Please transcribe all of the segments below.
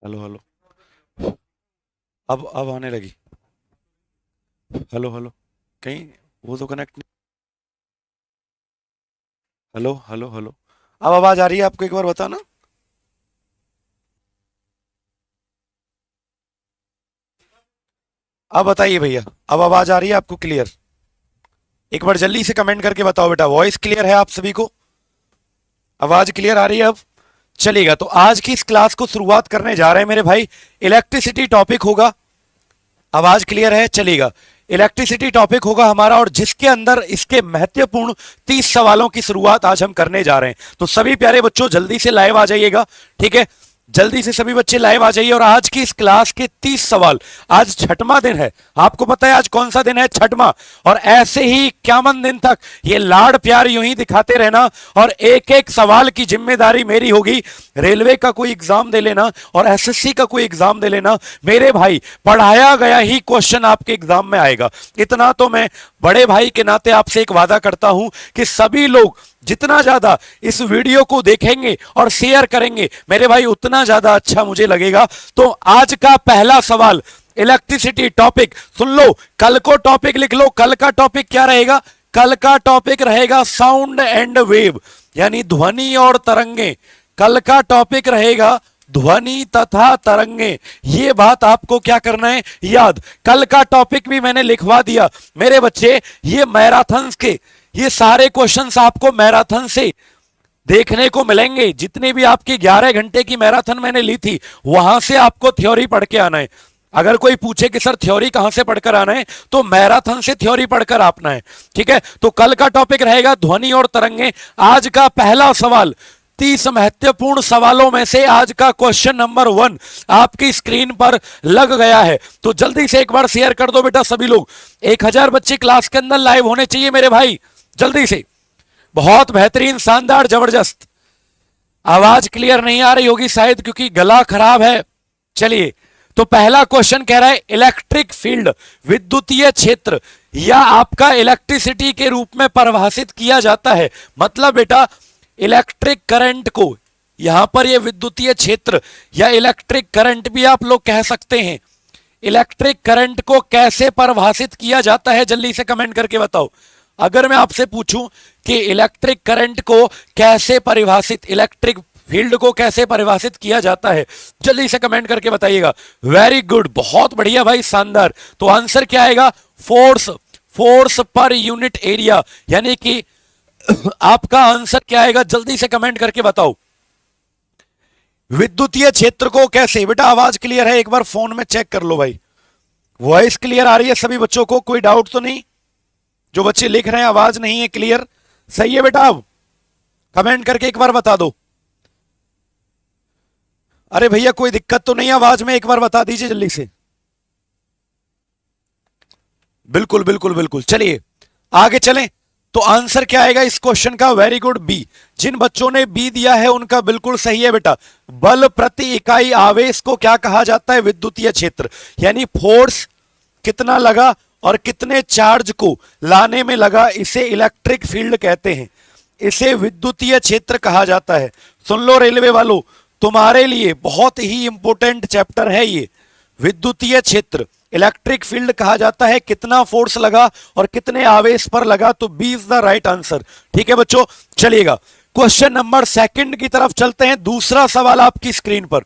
Hello hello. अब आने लगी। Hello hello. कहीं वो तो कनेक्ट नहीं। Hello hello hello. अब आवाज आ रही है आपको, एक बार बताना। अब बताइए भैया। अब आवाज आ रही है आपको क्लियर? एक बार जल्दी से कमेंट करके बताओ बेटा, वॉइस क्लियर है आप सभी को? आवाज क्लियर आ रही है अब? चलिएगा, तो आज की इस क्लास को शुरुआत करने जा रहे हैं मेरे भाई। इलेक्ट्रिसिटी टॉपिक होगा। आवाज क्लियर है? चलेगा। इलेक्ट्रिसिटी टॉपिक होगा हमारा, और जिसके अंदर इसके महत्वपूर्ण 30 सवालों की शुरुआत आज हम करने जा रहे हैं। तो सभी प्यारे बच्चों जल्दी से लाइव आ जाइएगा। ठीक है, जल्दी से सभी बच्चे लाइव आ जाइए। और आज की इस क्लास के 30 सवाल। आज छठवां दिन है, आपको पता है आज कौन सा दिन है? छठवां। और ऐसे ही 51 दिन तक ये लाड प्यार यूं ही दिखाते रहना, और एक एक सवाल की जिम्मेदारी मेरी होगी। रेलवे का कोई एग्जाम दे लेना और एसएससी का कोई एग्जाम दे लेना मेरे भाई, पढ़ाया गया ही क्वेश्चन आपके एग्जाम में आएगा। इतना तो मैं बड़े भाई के नाते आपसे एक वादा करता हूं कि सभी लोग जितना ज्यादा इस वीडियो को देखेंगे और शेयर करेंगे मेरे भाई, उतना ज्यादा अच्छा मुझे लगेगा। तो आज का पहला सवाल, इलेक्ट्रिसिटी टॉपिक सुन लो। कल को टॉपिक लिख लो। कल का टॉपिक क्या रहेगा? कल का टॉपिक रहेगा साउंड एंड वेव, यानी ध्वनि और तरंगे। कल का टॉपिक रहेगा ध्वनि तथा तरंगे। ये बात आपको क्या करना है? याद। कल का टॉपिक भी मैंने लिखवा दिया मेरे बच्चे। ये मैराथन के ये सारे क्वेश्चंस आपको मैराथन से देखने को मिलेंगे। जितने भी आपकी 11 घंटे की मैराथन मैंने ली थी, वहां से आपको थ्योरी पढ़ के आना है। अगर कोई पूछे कि सर थ्योरी कहां से पढ़कर आना है, तो मैराथन से थ्योरी पढ़कर आपना है। ठीक है, तो कल का टॉपिक रहेगा ध्वनि और तरंगे। आज का पहला सवाल, 30 महत्वपूर्ण सवालों में से आज का क्वेश्चन नंबर 1 आपकी स्क्रीन पर लग गया है। तो जल्दी से एक बार शेयर कर दो बेटा सभी लोग। 1000 बच्चे क्लास के अंदर लाइव होने चाहिए मेरे भाई, जल्दी से। बहुत बेहतरीन, शानदार, जबरदस्त। आवाज क्लियर नहीं आ रही होगी शायद, क्योंकि गला खराब है। चलिए, तो पहला क्वेश्चन कह रहा है इलेक्ट्रिक फील्ड, विद्युतीय क्षेत्र, या आपका इलेक्ट्रिसिटी के रूप में परिभाषित किया जाता है। मतलब बेटा, इलेक्ट्रिक करंट को, यहां पर यह विद्युतीय क्षेत्र या इलेक्ट्रिक करंट भी आप लोग कह सकते हैं। इलेक्ट्रिक करंट को कैसे परिभाषित किया जाता है, जल्दी से कमेंट करके बताओ। अगर मैं आपसे पूछूं कि इलेक्ट्रिक करंट को कैसे परिभाषित, इलेक्ट्रिक फील्ड को कैसे परिभाषित किया जाता है, जल्दी से कमेंट करके बताइएगा। वेरी गुड, बहुत बढ़िया भाई, शानदार। तो आंसर क्या आएगा? Force. Force per unit area, यानी कि आपका आंसर क्या आएगा? जल्दी से कमेंट करके बताओ। विद्युतीय क्षेत्र को कैसे? बेटा आवाज क्लियर है? एक बार फोन में चेक कर लो भाई। वॉइस क्लियर आ रही है सभी बच्चों को? कोई डाउट तो नहीं? जो बच्चे लिख रहे हैं आवाज नहीं है क्लियर, सही है बेटा? अब कमेंट करके एक बार बता दो। अरे भैया कोई दिक्कत तो नहीं आवाज में? एक बार बता दीजिए जल्दी से। बिल्कुल बिल्कुल बिल्कुल। चलिए आगे चलें। तो आंसर क्या आएगा इस क्वेश्चन का? Very good, B. जिन बच्चों ने बी दिया है उनका बिल्कुल सही है बेटा। बल प्रति इकाई आवेश को क्या कहा जाता है? विद्युतीय क्षेत्र, यानी फोर्स कितना लगा और कितने चार्ज को लाने में लगा, इसे इलेक्ट्रिक फील्ड कहते हैं। इसे विद्युतीय क्षेत्र कहा जाता है। सुन लो रेलवे वालों, तुम्हारे लिए बहुत ही इंपॉर्टेंट चैप्टर है ये। विद्युतीय क्षेत्र, इलेक्ट्रिक फील्ड कहा जाता है कितना फोर्स लगा और कितने आवेश पर लगा। तो B is the right answer. ठीक है बच्चों, चलिएगा क्वेश्चन नंबर सेकंड की तरफ चलते हैं। दूसरा सवाल आपकी स्क्रीन पर।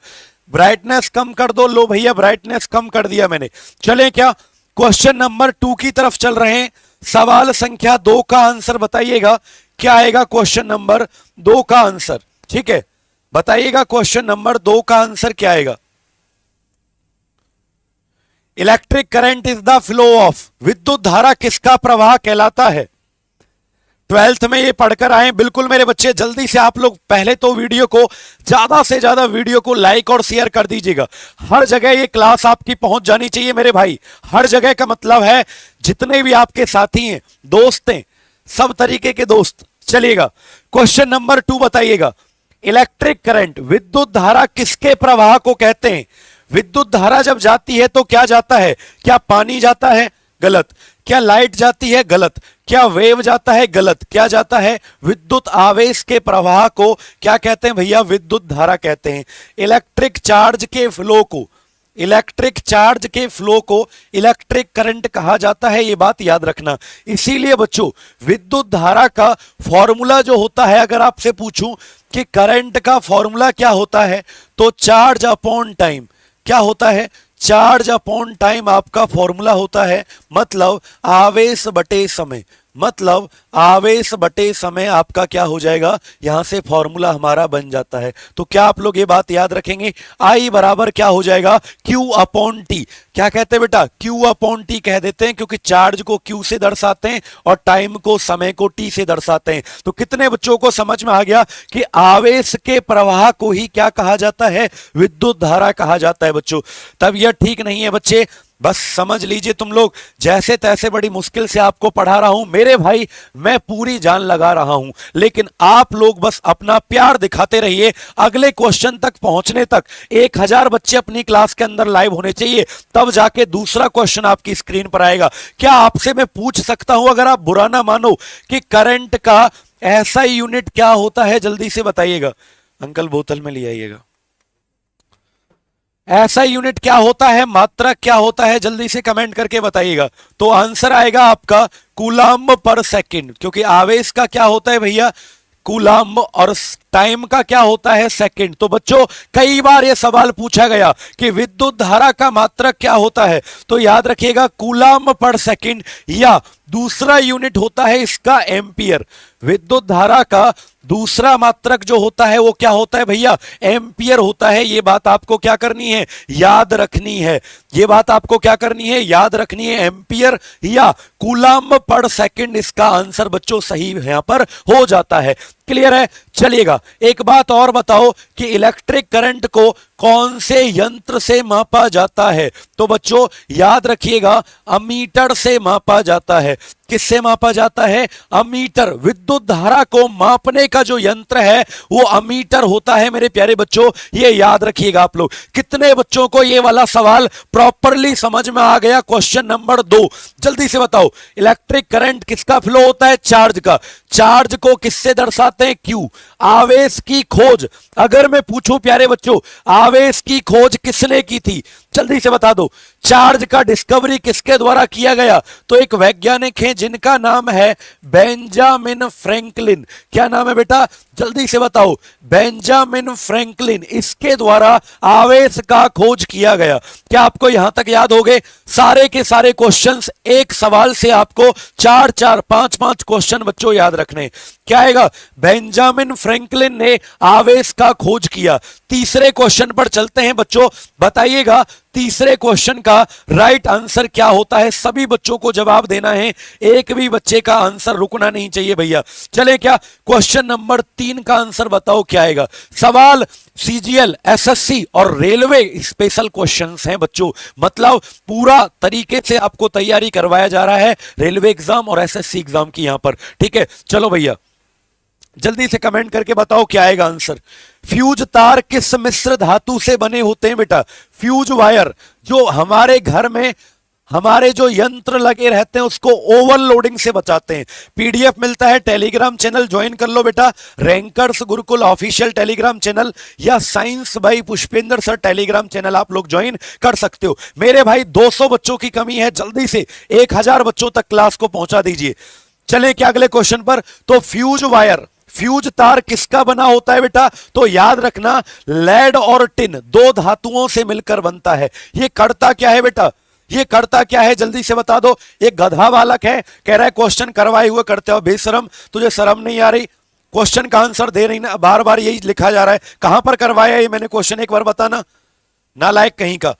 ब्राइटनेस कम कर दो। लो भैया, ब्राइटनेस कम कर दिया मैंने। चले क्या, क्वेश्चन नंबर 2 की तरफ चल रहे हैं। सवाल संख्या 2 का आंसर बताइएगा क्या आएगा? क्वेश्चन नंबर 2 का आंसर, ठीक है, बताइएगा क्वेश्चन नंबर 2 का आंसर क्या आएगा? Electric current is the flow of, विद्युत धारा किसका प्रवाह कहलाता है? 12th में ये पढ़कर आए बिल्कुल मेरे बच्चे। जल्दी से आप लोग पहले तो वीडियो को, ज्यादा से ज्यादा वीडियो को लाइक और शेयर कर दीजिएगा। हर जगह ये क्लास आपकी पहुंच जानी चाहिए मेरे भाई। हर जगह का मतलब है जितने भी आपके साथी हैं, दोस्त हैं, सब तरीके के दोस्त। चलिएगा क्वेश्चन नंबर 2 बताइएगा। इलेक्ट्रिक करंट, विद्युत धारा किसके प्रवाह को कहते हैं? विद्युत धारा जब जाती है तो क्या जाता है? क्या पानी जाता है? गलत। क्या लाइट जाती है? गलत। क्या वेव जाता है? गलत। क्या जाता है? विद्युत आवेश के प्रवाह को क्या कहते हैं भैया? विद्युत धारा कहते हैं। इलेक्ट्रिक चार्ज के फ्लो को, इलेक्ट्रिक चार्ज के फ्लो को इलेक्ट्रिक करंट कहा जाता है, ये बात याद रखना। इसीलिए बच्चों विद्युत धारा का फॉर्मूला जो होता है, अगर आपसे पूछूं कि करंट का फॉर्मूला क्या होता है, तो चार्ज अपॉन टाइम। क्या होता है? चार्ज अपॉन टाइम आपका फॉर्मूला होता है, मतलब आवेश बटे समय। मतलब आवेश बटे समय आपका क्या हो जाएगा? यहां से फॉर्मूला हमारा बन जाता है। तो क्या आप लोग ये बात याद रखेंगे? आई बराबर क्या हो जाएगा? Q upon T. क्या कहते हैं बेटा? क्यू अपॉन टी कह देते हैं, क्योंकि चार्ज को क्यू से दर्शाते हैं और टाइम को, समय को टी से दर्शाते हैं। तो कितने बच्चों को समझ में आ गया कि आवेश के प्रवाह को ही क्या कहा जाता है? विद्युत धारा कहा जाता है बच्चों। तब यह ठीक नहीं है बच्चे, बस समझ लीजिए तुम लोग, जैसे तैसे बड़ी मुश्किल से आपको पढ़ा रहा हूं मेरे भाई, मैं पूरी जान लगा रहा हूं, लेकिन आप लोग बस अपना प्यार दिखाते रहिए। अगले क्वेश्चन तक पहुंचने तक 1000 बच्चे अपनी क्लास के अंदर लाइव होने चाहिए, तब जाके दूसरा क्वेश्चन आपकी स्क्रीन पर आएगा। क्या आपसे मैं पूछ सकता हूं, अगर आप बुरा ना मानो, कि करंट का ऐसा यूनिट क्या होता है? जल्दी से बताइएगा। अंकल बोतल में ले आइएगा। ऐसा यूनिट क्या होता है? मात्रक क्या होता है? जल्दी से कमेंट करके बताइएगा। तो आंसर आएगा आपका कूलम्ब पर सेकंड, क्योंकि आवेश का क्या होता है भैया? कूलम्ब, और टाइम का क्या होता है? सेकंड। तो बच्चों कई बार यह सवाल पूछा गया कि विद्युत धारा का मात्रक क्या होता है, तो याद रखिएगा कूलम्ब पर सेकंड, या दूसरा यूनिट होता है इसका एम्पियर। विद्युत धारा का दूसरा मात्रक जो होता है वो क्या होता है भैया? एम्पियर होता है। ये बात आपको क्या करनी है? याद रखनी है। ये बात आपको क्या करनी है? याद रखनी है। एम्पियर या कूलम्ब पर सेकंड इसका आंसर बच्चों सही यहां पर हो जाता है। क्लियर है? चलिएगा एक बात और बताओ कि इलेक्ट्रिक करंट को कौन से यंत्र से मापा जाता है? तो बच्चों याद रखिएगा अमीटर से मापा जाता है। किससे मापा जाता है? अमीटर। विद्युत धारा को मापने का जो यंत्र है वो अमीटर होता है मेरे प्यारे बच्चों, ये याद रखिएगा आप लोग। कितने बच्चों को ये वाला सवाल प्रॉपरली समझ में आ गया? क्वेश्चन नंबर 2 जल्दी से बताओ। इलेक्ट्रिक करंट किसका फ्लो होता है? चार्ज का। चार्ज को किससे दर्शाते हैं? क्यू। आवेश की खोज, अगर मैं पूछूं प्यारे बच्चों आवेश की खोज किसने की थी? जल्दी से बता दो। चार्ज का डिस्कवरी किसके द्वारा किया गया? तो एक वैज्ञानिक हैं जिनका नाम है बेंजामिन फ्रैंकलिन। क्या नाम है बेटा? जल्दी से बताओ। बेंजामिन फ्रैंकलिन, इसके द्वारा आवेश का खोज किया गया। क्या आपको यहां तक याद हो गए? सारे के सारे क्वेश्चंस एक सवाल से आपको 4-4, 5-5 क्वेश्चन बच्चों याद रखने। क्या आएगा? बेंजामिन फ्रैंकलिन ने आवेश का खोज किया। तीसरे क्वेश्चन पर चलते हैं बच्चों, बताइएगा तीसरे क्वेश्चन का राइट आंसर क्या होता है? सभी बच्चों को जवाब देना है, एक भी बच्चे का आंसर रुकना नहीं चाहिए भैया। चले क्या क्वेश्चन नंबर 3 का आंसर बताओ क्या आएगा? सवाल सीजीएल, एसएससी और रेलवे स्पेशल क्वेश्चंस हैं बच्चों, मतलब पूरा तरीके से आपको तैयारी करवाया जा रहा है रेलवे एग्जाम और एसएससी एग्जाम की यहां पर। ठीक है, चलो भैया जल्दी से कमेंट करके बताओ क्या आएगा आंसर। फ्यूज तार किस मिश्र धातु से बने होते हैं बेटा? फ्यूज वायर जो हमारे घर में हमारे जो यंत्र लगे रहते हैं उसको ओवरलोडिंग से बचाते हैं। पीडीएफ मिलता है, टेलीग्राम चैनल ज्वाइन कर लो बेटा, Rankers Gurukul official Telegram channel या science by Pushpendra sir Telegram channel आप लोग ज्वाइन कर सकते हो। मेरे भाई 200 बच्चों की कमी है, जल्दी से 1000 बच्चों तक क्लास को पहुंचा दीजिए। चले क्या अगले क्वेश्चन पर? तो फ्यूज वायर, फ्यूज तार किसका बना होता है बेटा? तो याद रखना लेड और टिन दो धातुओं से मिलकर बनता है। ये करता क्या है बेटा? ये करता क्या है? जल्दी से बता दो। एक गधा बालक है, कह रहा है क्वेश्चन करवाए हुए करते हो, बेशरम, तुझे शर्म नहीं आ रही? क्वेश्चन का आंसर दे रही ना, बार बार यही लिखा जा रहा है। कहां पर करवाया ये मैंने क्वेश्चन, एक बार बताना, नालायक कहीं का।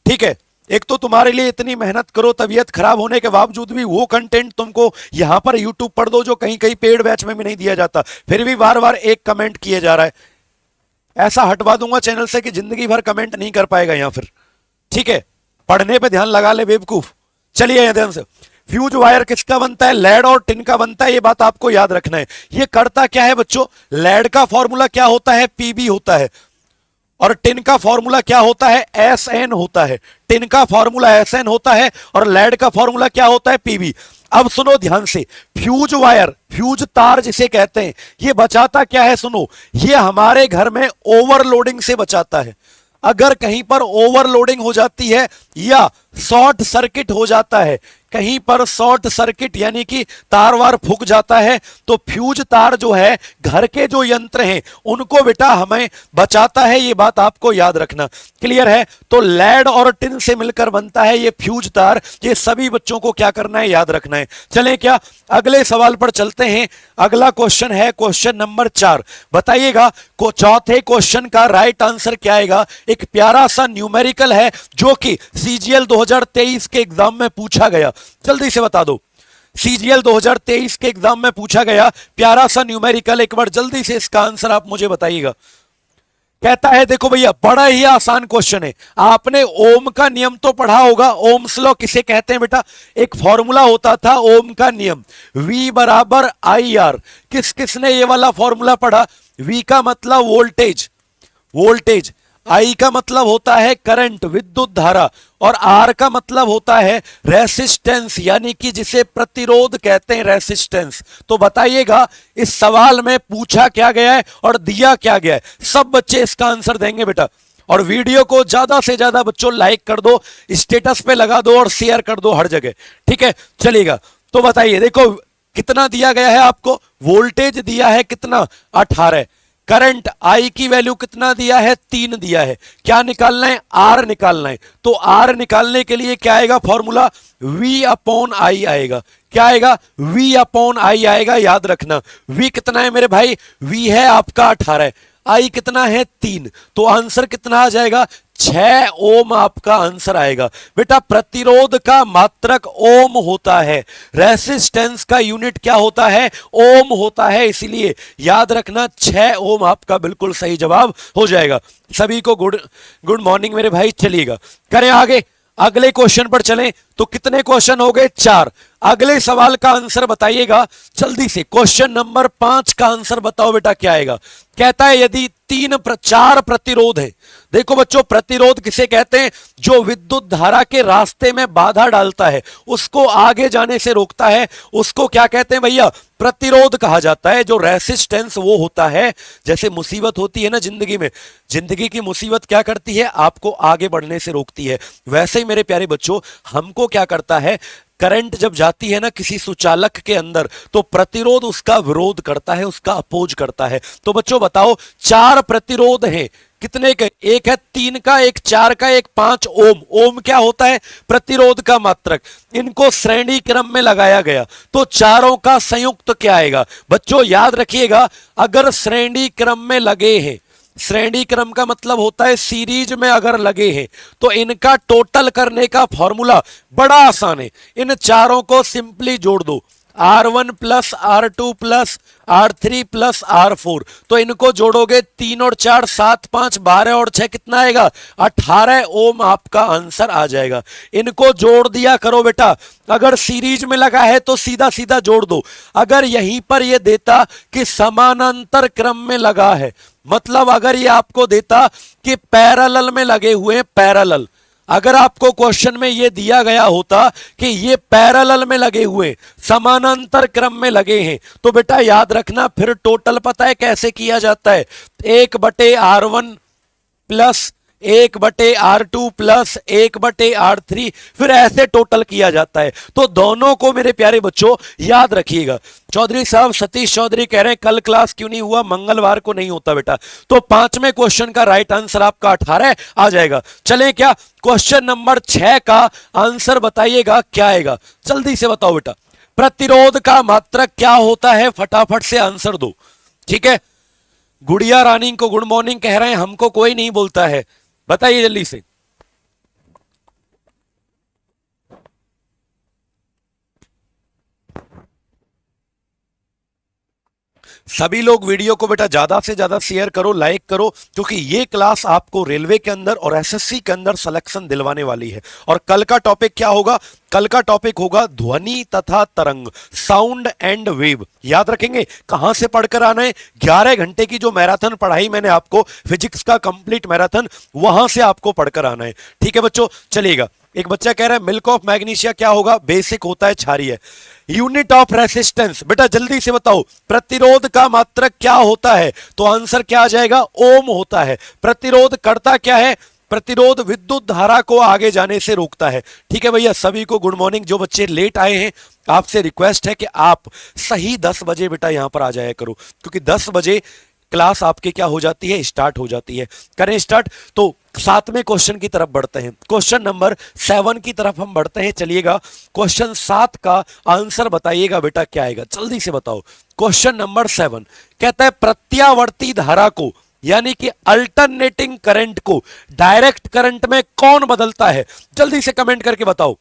ठीक है, एक तो तुम्हारे लिए इतनी मेहनत करो, तबीयत खराब होने के बावजूद भी वो कंटेंट तुमको यहां पर यूट्यूब पढ़ दो जो कहीं कहीं पेड बैच में भी नहीं दिया जाता, फिर भी बार बार एक कमेंट किए जा रहा है। ऐसा हटवा दूंगा चैनल से कि जिंदगी भर कमेंट नहीं कर पाएगा यहां फिर। ठीक है, पढ़ने पे ध्यान लगा ले बेवकूफ। चलिए ध्यान से, फ्यूज वायर किसका बनता है? लेड और टिन का बनता है, ये बात आपको याद रखना है। ये करता क्या है बच्चों? लेड का फॉर्मूला क्या होता है? पीबी होता है। और टिन का फॉर्मूला क्या होता है, एस एन होता है। टिन का फॉर्मूला एस एन होता है और लेड का फॉर्मूला क्या होता है, पीबी। अब सुनो ध्यान से, फ्यूज वायर, फ्यूज तार जिसे कहते हैं, ये बचाता क्या है, सुनो, ये हमारे घर में ओवरलोडिंग से बचाता है। अगर कहीं पर ओवरलोडिंग हो जाती है या शॉर्ट सर्किट हो जाता है, कहीं पर शॉर्ट सर्किट यानी कि तार वार फूक जाता है, तो फ्यूज तार जो है घर के जो यंत्र हैं उनको बेटा हमें बचाता है। ये बात आपको याद रखना, क्लियर है। तो लेड और टिन से मिलकर बनता है ये फ्यूज तार। ये सभी बच्चों को क्या करना है, याद रखना है। चलें क्या अगले सवाल पर चलते हैं। अगला क्वेश्चन है क्वेश्चन नंबर 4। बताइएगा को चौथे क्वेश्चन का राइट आंसर क्या आएगा। एक प्यारा सा न्यूमेरिकल है जो कि सीजीएल 2023 के एग्जाम में पूछा गया, जल्दी से बता दो। सीजीएल 2023 के एग्जाम में पूछा गया प्यारा सा न्यूमेरिकल, एक बार जल्दी से इसका आंसर आप मुझे बताइएगा। कहता है देखो भैया, बड़ा ही आसान क्वेश्चन है। आपने ओम का नियम तो पढ़ा होगा। ओम्स लॉ किसे कहते हैं बेटा, एक फॉर्मूला होता था ओम का नियम, V बराबर आई आर। किस किसने ये वाला फॉर्मूला पढ़ा। V का मतलब वोल्टेज, वोल्टेज, आई का मतलब होता है करंट, विद्युत धारा, और आर का मतलब होता है रेसिस्टेंस, यानी कि जिसे प्रतिरोध कहते हैं, रेसिस्टेंस। तो बताइएगा इस सवाल में पूछा क्या गया है और दिया क्या गया है। सब बच्चे इसका आंसर देंगे बेटा। और वीडियो को ज्यादा से ज्यादा बच्चों लाइक कर दो, स्टेटस पे लगा दो और शेयर कर दो हर जगह, ठीक है। चलिएगा तो बताइए, देखो कितना दिया गया है आपको, वोल्टेज दिया है कितना 18, करंट आई की वैल्यू कितना दिया है 3 दिया है। क्या निकालना है, आर निकालना है। तो आर निकालने के लिए क्या आएगा फॉर्मूला, V अपॉन आई आएगा। क्या आएगा, V अपॉन आई आएगा। याद रखना V कितना है मेरे भाई, V है आपका 18, आई कितना है 3, तो आंसर कितना आ जाएगा 6 ओम आपका आंसर आएगा। बेटा प्रतिरोध का मात्रक ओम होता है, रेसिस्टेंस का यूनिट क्या होता है, ओम होता है, इसलिए याद रखना 6 ओम आपका बिल्कुल सही जवाब हो जाएगा। सभी को गुड मॉर्निंग मेरे भाई। चलिएगा करें आगे, अगले क्वेश्चन पर चलें। तो कितने क्वेश्चन हो गए, 4। अगले सवाल का आंसर बताइएगा जल्दी से। क्वेश्चन नंबर 5 का आंसर बताओ बेटा क्या आएगा। कहता है यदि 4 प्रतिरोध है। देखो बच्चों, प्रतिरोध किसे कहते हैं, जो विद्युत धारा के रास्ते में बाधा डालता है, उसको आगे जाने से रोकता है, उसको क्या कहते हैं भैया, प्रतिरोध कहा जाता है। जो रेसिस्टेंस वो होता है, जैसे मुसीबत होती है ना जिंदगी में, जिंदगी की मुसीबत क्या करती है, आपको आगे बढ़ने से रोकती है। वैसे ही मेरे प्यारे बच्चों हमको क्या करता है, करंट जब जाती है ना किसी सुचालक के अंदर, तो प्रतिरोध उसका विरोध करता है, उसका अपोज करता है। तो बच्चों बताओ 4 प्रतिरोध हैं, कितने के, एक है 3 का, एक 4 का, एक 5 ओम। ओम क्या होता है, प्रतिरोध का मात्रक। इनको श्रेणी क्रम में लगाया गया तो चारों का संयुक्त क्या आएगा। बच्चों याद रखिएगा, अगर श्रेणी क्रम में लगे हैं, श्रेणी क्रम का मतलब होता है सीरीज में अगर लगे हैं, तो इनका टोटल करने का फॉर्मूला बड़ा आसान है। इन चारों को सिंपली जोड़ दो, R1 plus R2 plus R3 plus R4। तो इनको जोड़ोगे 3 और 4 7 5 12 और 6 कितना आएगा 18 ओम आपका आंसर आ जाएगा। इनको जोड़ दिया करो बेटा, अगर सीरीज में लगा है तो सीधा सीधा जोड़ दो। अगर यहीं पर ये देता कि समानांतर क्रम में लगा है, मतलब अगर ये आपको देता कि पैरेलल में लगे हुए हैं, पैरेलल, अगर आपको क्वेश्चन में ये दिया गया होता कि ये पैरेलल में लगे हुए, समानांतर क्रम में लगे हैं, तो बेटा याद रखना फिर टोटल पता है कैसे किया जाता है, 1/R1 plus 1/R2 plus 1/R3, फिर ऐसे टोटल किया जाता है। तो दोनों को मेरे प्यारे बच्चों याद रखिएगा। चौधरी साहब सतीश चौधरी कह रहे हैं कल क्लास क्यों नहीं हुआ, मंगलवार को नहीं होता बेटा। तो 5वें क्वेश्चन का राइट आंसर आपका 18 आ जाएगा। चलें क्या क्वेश्चन नंबर 6 का आंसर बताइएगा क्या आएगा, जल्दी से बताओ बेटा। प्रतिरोध का मात्रक क्या होता है, फटाफट से आंसर दो, ठीक है। गुड़िया रानी को गुड मॉर्निंग कह रहे हैं, हमको कोई नहीं बोलता है, बताइए जल्दी से। सभी लोग वीडियो को बेटा ज्यादा से ज्यादा शेयर करो, लाइक करो, क्योंकि ये क्लास आपको रेलवे के अंदर और एसएससी के अंदर सिलेक्शन दिलवाने वाली है। और कल का टॉपिक क्या होगा? कल का टॉपिक होगा ध्वनि तथा तरंग, साउंड एंड वेव। याद रखेंगे कहां से पढ़कर आना है? 11 घंटे की जो मैराथन पढ़ाई मैंने आपको, फिजिक्स का कंप्लीट मैराथन, वहां से आपको पढ़कर आना है। ठीक है बच्चों, चलिएगा। एक बच्चा कह रहा है मिल्क ऑफ मैग्नीशिया क्या होगा? बेसिक होता है, क्षारीय। यूनिट ऑफ रेसिस्टेंस, बेटा जल्दी से बताओ, प्रतिरोध का मात्रक क्या होता है? तो आंसर क्या आ जाएगा? ओम होता है। प्रतिरोध करता क्या है? प्रतिरोध विद्युत धारा को आगे जाने से रोकता है। ठीक है भैया, सभी को गुड मॉर्निंग। जो बच्चे लेट आए हैं आपसे रिक्वेस्ट है कि आप सही 10 बजे बेटा यहां पर आ जाया करो, क्योंकि 10 बजे क्लास आपके क्या हो जाती है? स्टार्ट हो जाती है। करें स्टार्ट। तो 7वें क्वेश्चन की तरफ बढ़ते हैं, क्वेश्चन नंबर 7 की तरफ हम बढ़ते हैं। चलिएगा, क्वेश्चन 7 का आंसर बताइएगा बेटा क्या आएगा, जल्दी से बताओ। क्वेश्चन नंबर 7 कहता है प्रत्यावर्ती धारा को, यानी कि अल्टरनेटिंग करंट को डायरेक्ट करंट में कौन बदलता है? जल्दी से कमेंट करके बताओ।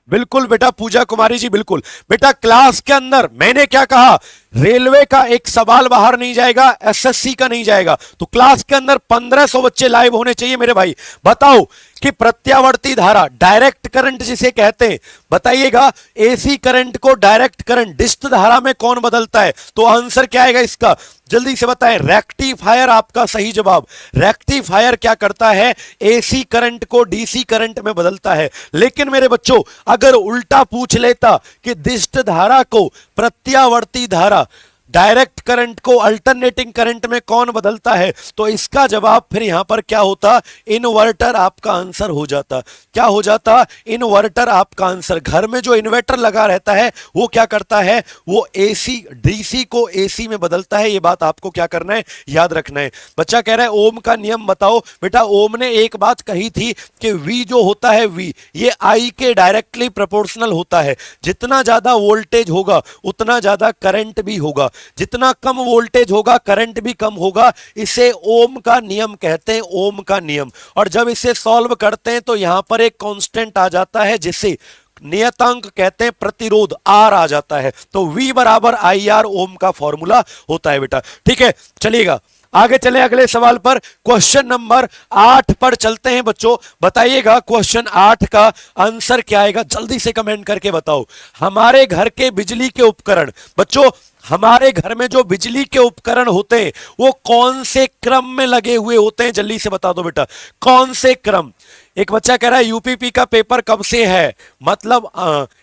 बिल्कुल बेटा पूजा कुमारी जी, बिल्कुल बेटा। क्लास के अंदर मैंने क्या कहा? रेलवे का एक सवाल बाहर नहीं जाएगा, एसएससी का नहीं जाएगा। तो क्लास के अंदर 1500 बच्चे लाइव होने चाहिए मेरे भाई। बताओ कि प्रत्यावर्ती धारा, डायरेक्ट करंट जिसे कहते हैं, बताइएगा एसी करंट को डायरेक्ट करंट, डिस्क धारा में कौन बदलता है? तो आंसर क्या आएगा इसका? जल्दी से बताएं। रेक्टिफायर आपका सही जवाब। रेक्टिफायर क्या करता है? एसी करंट को डीसी करंट में बदलता है। लेकिन मेरे बच्चों अगर उल्टा पूछ लेता कि डिस्क धारा को प्रत्यावर्ती धारा, डायरेक्ट करंट को अल्टरनेटिंग करंट में कौन बदलता है, तो इसका जवाब फिर यहां पर क्या होता? इन्वर्टर आपका आंसर हो जाता। क्या हो जाता? इन्वर्टर आपका आंसर। घर में जो इन्वर्टर लगा रहता है वो क्या करता है? वो एसी, डीसी को एसी में बदलता है। ये बात आपको क्या करना है? याद रखना है। बच्चा कह रहा है ओम का नियम बताओ। बेटा ओम ने एक बात कही थी कि वी जो होता है, वी ये आई के डायरेक्टली प्रोपोर्शनल होता है। जितना ज्यादा वोल्टेज होगा उतना ज्यादा करंट भी होगा, जितना कम वोल्टेज होगा करंट भी कम होगा। इसे ओम का नियम कहते हैं, ओम का नियम। और जब इसे सॉल्व करते हैं तो यहां पर एक कांस्टेंट आ जाता है जिसे नियतांक कहते हैं, प्रतिरोध आर आ जाता है। तो V बराबर आई आर ओम का फॉर्मूला होता है बेटा। ठीक है, चलिएगा आगे चले अगले सवाल पर। क्वेश्चन नंबर 8 पर चलते हैं बच्चों। बताइएगा क्वेश्चन 8 का आंसर क्या आएगा, जल्दी से कमेंट करके बताओ। हमारे घर के बिजली के उपकरण, बच्चों हमारे घर में जो बिजली के उपकरण होते हैं वो कौन से क्रम में लगे हुए होते हैं? जल्दी से बता दो बेटा, कौन से क्रम? एक बच्चा कह रहा है यूपीपी का पेपर कब से है? मतलब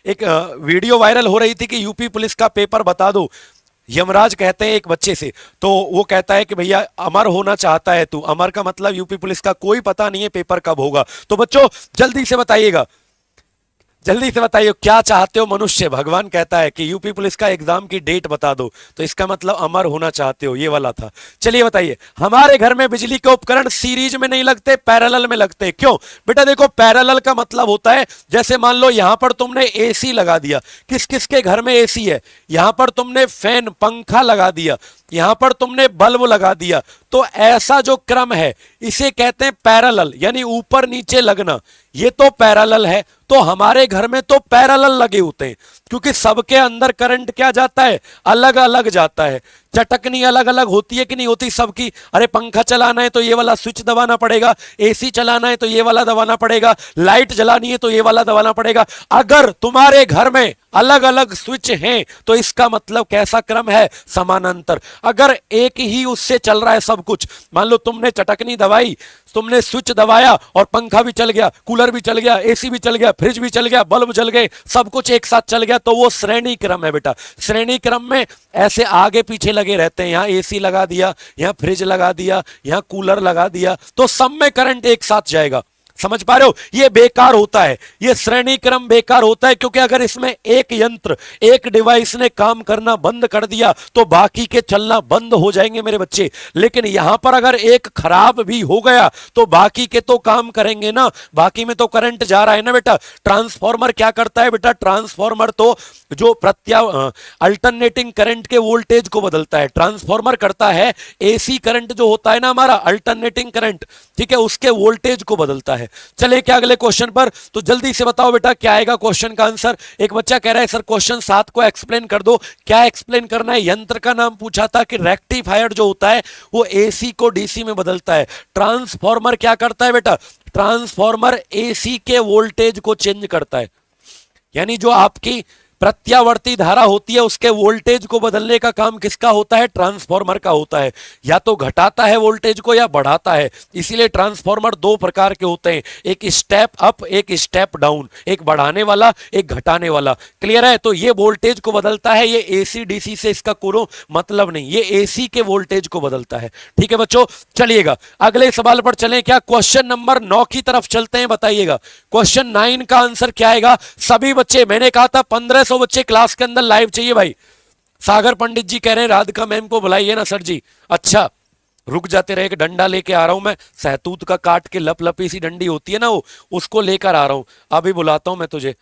एक वीडियो वायरल हो रही थी कि यूपी पुलिस का पेपर बता दो। यमराज कहते हैं एक बच्चे से, तो वो कहता है कि भैया अमर होना चाहता है तू। अमर का मतलब यूपी पुलिस का कोई पता नहीं है पेपर कब होगा। तो बच्चों जल्दी से बताइएगा, जल्दी से बताइए क्या चाहते हो मनुष्य? भगवान कहता है कि यूपी पुलिस का एग्जाम की डेट बता दो, तो इसका मतलब अमर होना चाहते हो, ये वाला था। चलिए बताइए, हमारे घर में बिजली के उपकरण सीरीज में नहीं लगते, पैरेलल में लगते। क्यों बेटा? देखो पैरेलल का मतलब होता है, जैसे मान लो यहां पर तुमने एसी लगा दिया। किस किस के घर में एसी है? यहां पर तुमने फैन, पंखा लगा दिया, यहां पर तुमने बल्ब लगा दिया। तो ऐसा जो क्रम है इसे कहते हैं पैरेलल, यानी ऊपर नीचे लगना। ये तो पैरेलल है। तो हमारे घर में तो पैरेलल लगे होते हैं, क्योंकि सबके अंदर करंट क्या जाता है? अलग अलग जाता है। चटकनी अलग अलग होती है कि नहीं होती सबकी? अरे पंखा चलाना है तो ये वाला स्विच दबाना पड़ेगा, एसी चलाना है तो ये वाला दबाना पड़ेगा, लाइट जलानी है तो ये वाला दबाना पड़ेगा। अगर तुम्हारे घर में अलग अलग स्विच हैं तो इसका मतलब कैसा क्रम है? समानांतर। अगर एक ही उससे चल रहा है सब कुछ, मान लो तुमने चटकनी दबाई, तुमने स्विच दबाया और पंखा भी चल गया, कूलर भी चल गया, एसी भी चल गया, फ्रिज भी चल गया, बल्ब जल गए, सब कुछ एक साथ चल गया, तो वो श्रेणी क्रम है बेटा। श्रेणी क्रम में ऐसे आगे पीछे लगे रहते हैं। यहां एसी लगा दिया, यहां फ्रिज लगा दिया, यहां कूलर लगा दिया, तो सब में करंट एक साथ जाएगा। समझ पा रहे हो? ये बेकार होता है, ये श्रेणी क्रम बेकार होता है, क्योंकि अगर इसमें एक यंत्र, एक डिवाइस ने काम करना बंद कर दिया तो बाकी के चलना बंद हो जाएंगे मेरे बच्चे। लेकिन यहां पर अगर एक खराब भी हो गया तो बाकी के तो काम करेंगे ना, बाकी में तो करंट जा रहा है ना बेटा। ट्रांसफॉर्मर क्या करता है बेटा? ट्रांसफॉर्मर तो जो अल्टरनेटिंग करंट के वोल्टेज को बदलता है। ट्रांसफॉर्मर करता है एसी करंट जो होता है ना हमारा, अल्टरनेटिंग करंट, ठीक है, उसके वोल्टेज को बदलता है। है। चले क्या अगले क्वेश्चन पर, तो जल्दी से बताओ बेटा क्या आएगा क्वेश्चन का आंसर। एक बच्चा कह रहा है सर क्वेश्चन 7 को एक्सप्लेन कर दो। क्या एक्सप्लेन करना है? यंत्र का नाम पूछा था कि रेक्टिफायर जो होता है वो एसी को डीसी में बदलता है। ट्रांसफॉर्मर क्या करता है बेटा? ट्रांसफॉर्मर एसी के वोल्टेज को चेंज करता है, यानी जो आपकी प्रत्यावर्ती धारा होती है उसके वोल्टेज को बदलने का काम किसका होता है? ट्रांसफॉर्मर का होता है। या तो घटाता है वोल्टेज को या बढ़ाता है। इसीलिए ट्रांसफॉर्मर दो प्रकार के होते हैं, एक स्टेप अप एक स्टेप डाउन, एक बढ़ाने वाला एक घटाने वाला। क्लियर है? तो ये वोल्टेज को बदलता है, ये एसी डीसी से इसका कोई मतलब नहीं, ये एसी के वोल्टेज को बदलता है। ठीक है बच्चों, चलिएगा अगले सवाल पर चलें। क्या क्वेश्चन नंबर 9 की तरफ चलते हैं, बताइएगा क्वेश्चन 9 का आंसर क्या आएगा। सभी बच्चे, मैंने कहा था 1500 बच्चे क्लास के अंदर लाइव चाहिए भाई। सागर पंडित जी कह रहे हैं राधिका मैम को बुलाइए ना सर जी। अच्छा रुक जाते रहे, एक डंडा लेके आ रहा हूं मैं, सहतूत का काट के लप लपी सी डंडी होती है ना वो, उसको लेकर आ रहा हूं, अभी बुलाता हूं मैं तुझे।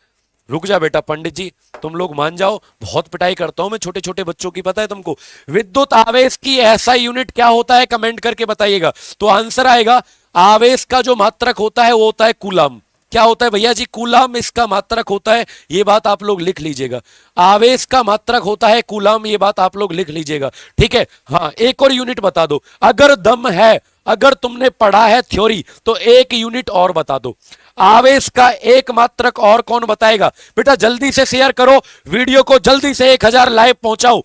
रुक जा बेटा पंडित जी, तुम लोग मान जाओ, बहुत पिटाई करता हूं मैं छोटे छोटे बच्चों की, पता है तुमको। विद्युत आवेश की ऐसा यूनिट क्या होता है, कमेंट करके बताइएगा। तो आंसर आएगा आवेश का जो मात्रक होता है वो होता है कूलम। क्या होता है भैया जी? कूलम इसका मात्रक होता है, ये बात आप लोग लिख लीजिएगा। आवेश का मात्रक होता है कूलम, ये बात आप लोग लिख लीजिएगा। ठीक है, हाँ एक और यूनिट बता दो, अगर दम है, अगर तुमने पढ़ा है थ्योरी तो एक यूनिट और बता दो। आवेश का एक मात्रक और कौन बताएगा? बेटा जल्दी से शेयर करो वीडियो को, जल्दी से 1000 लाइव पहुंचाओ,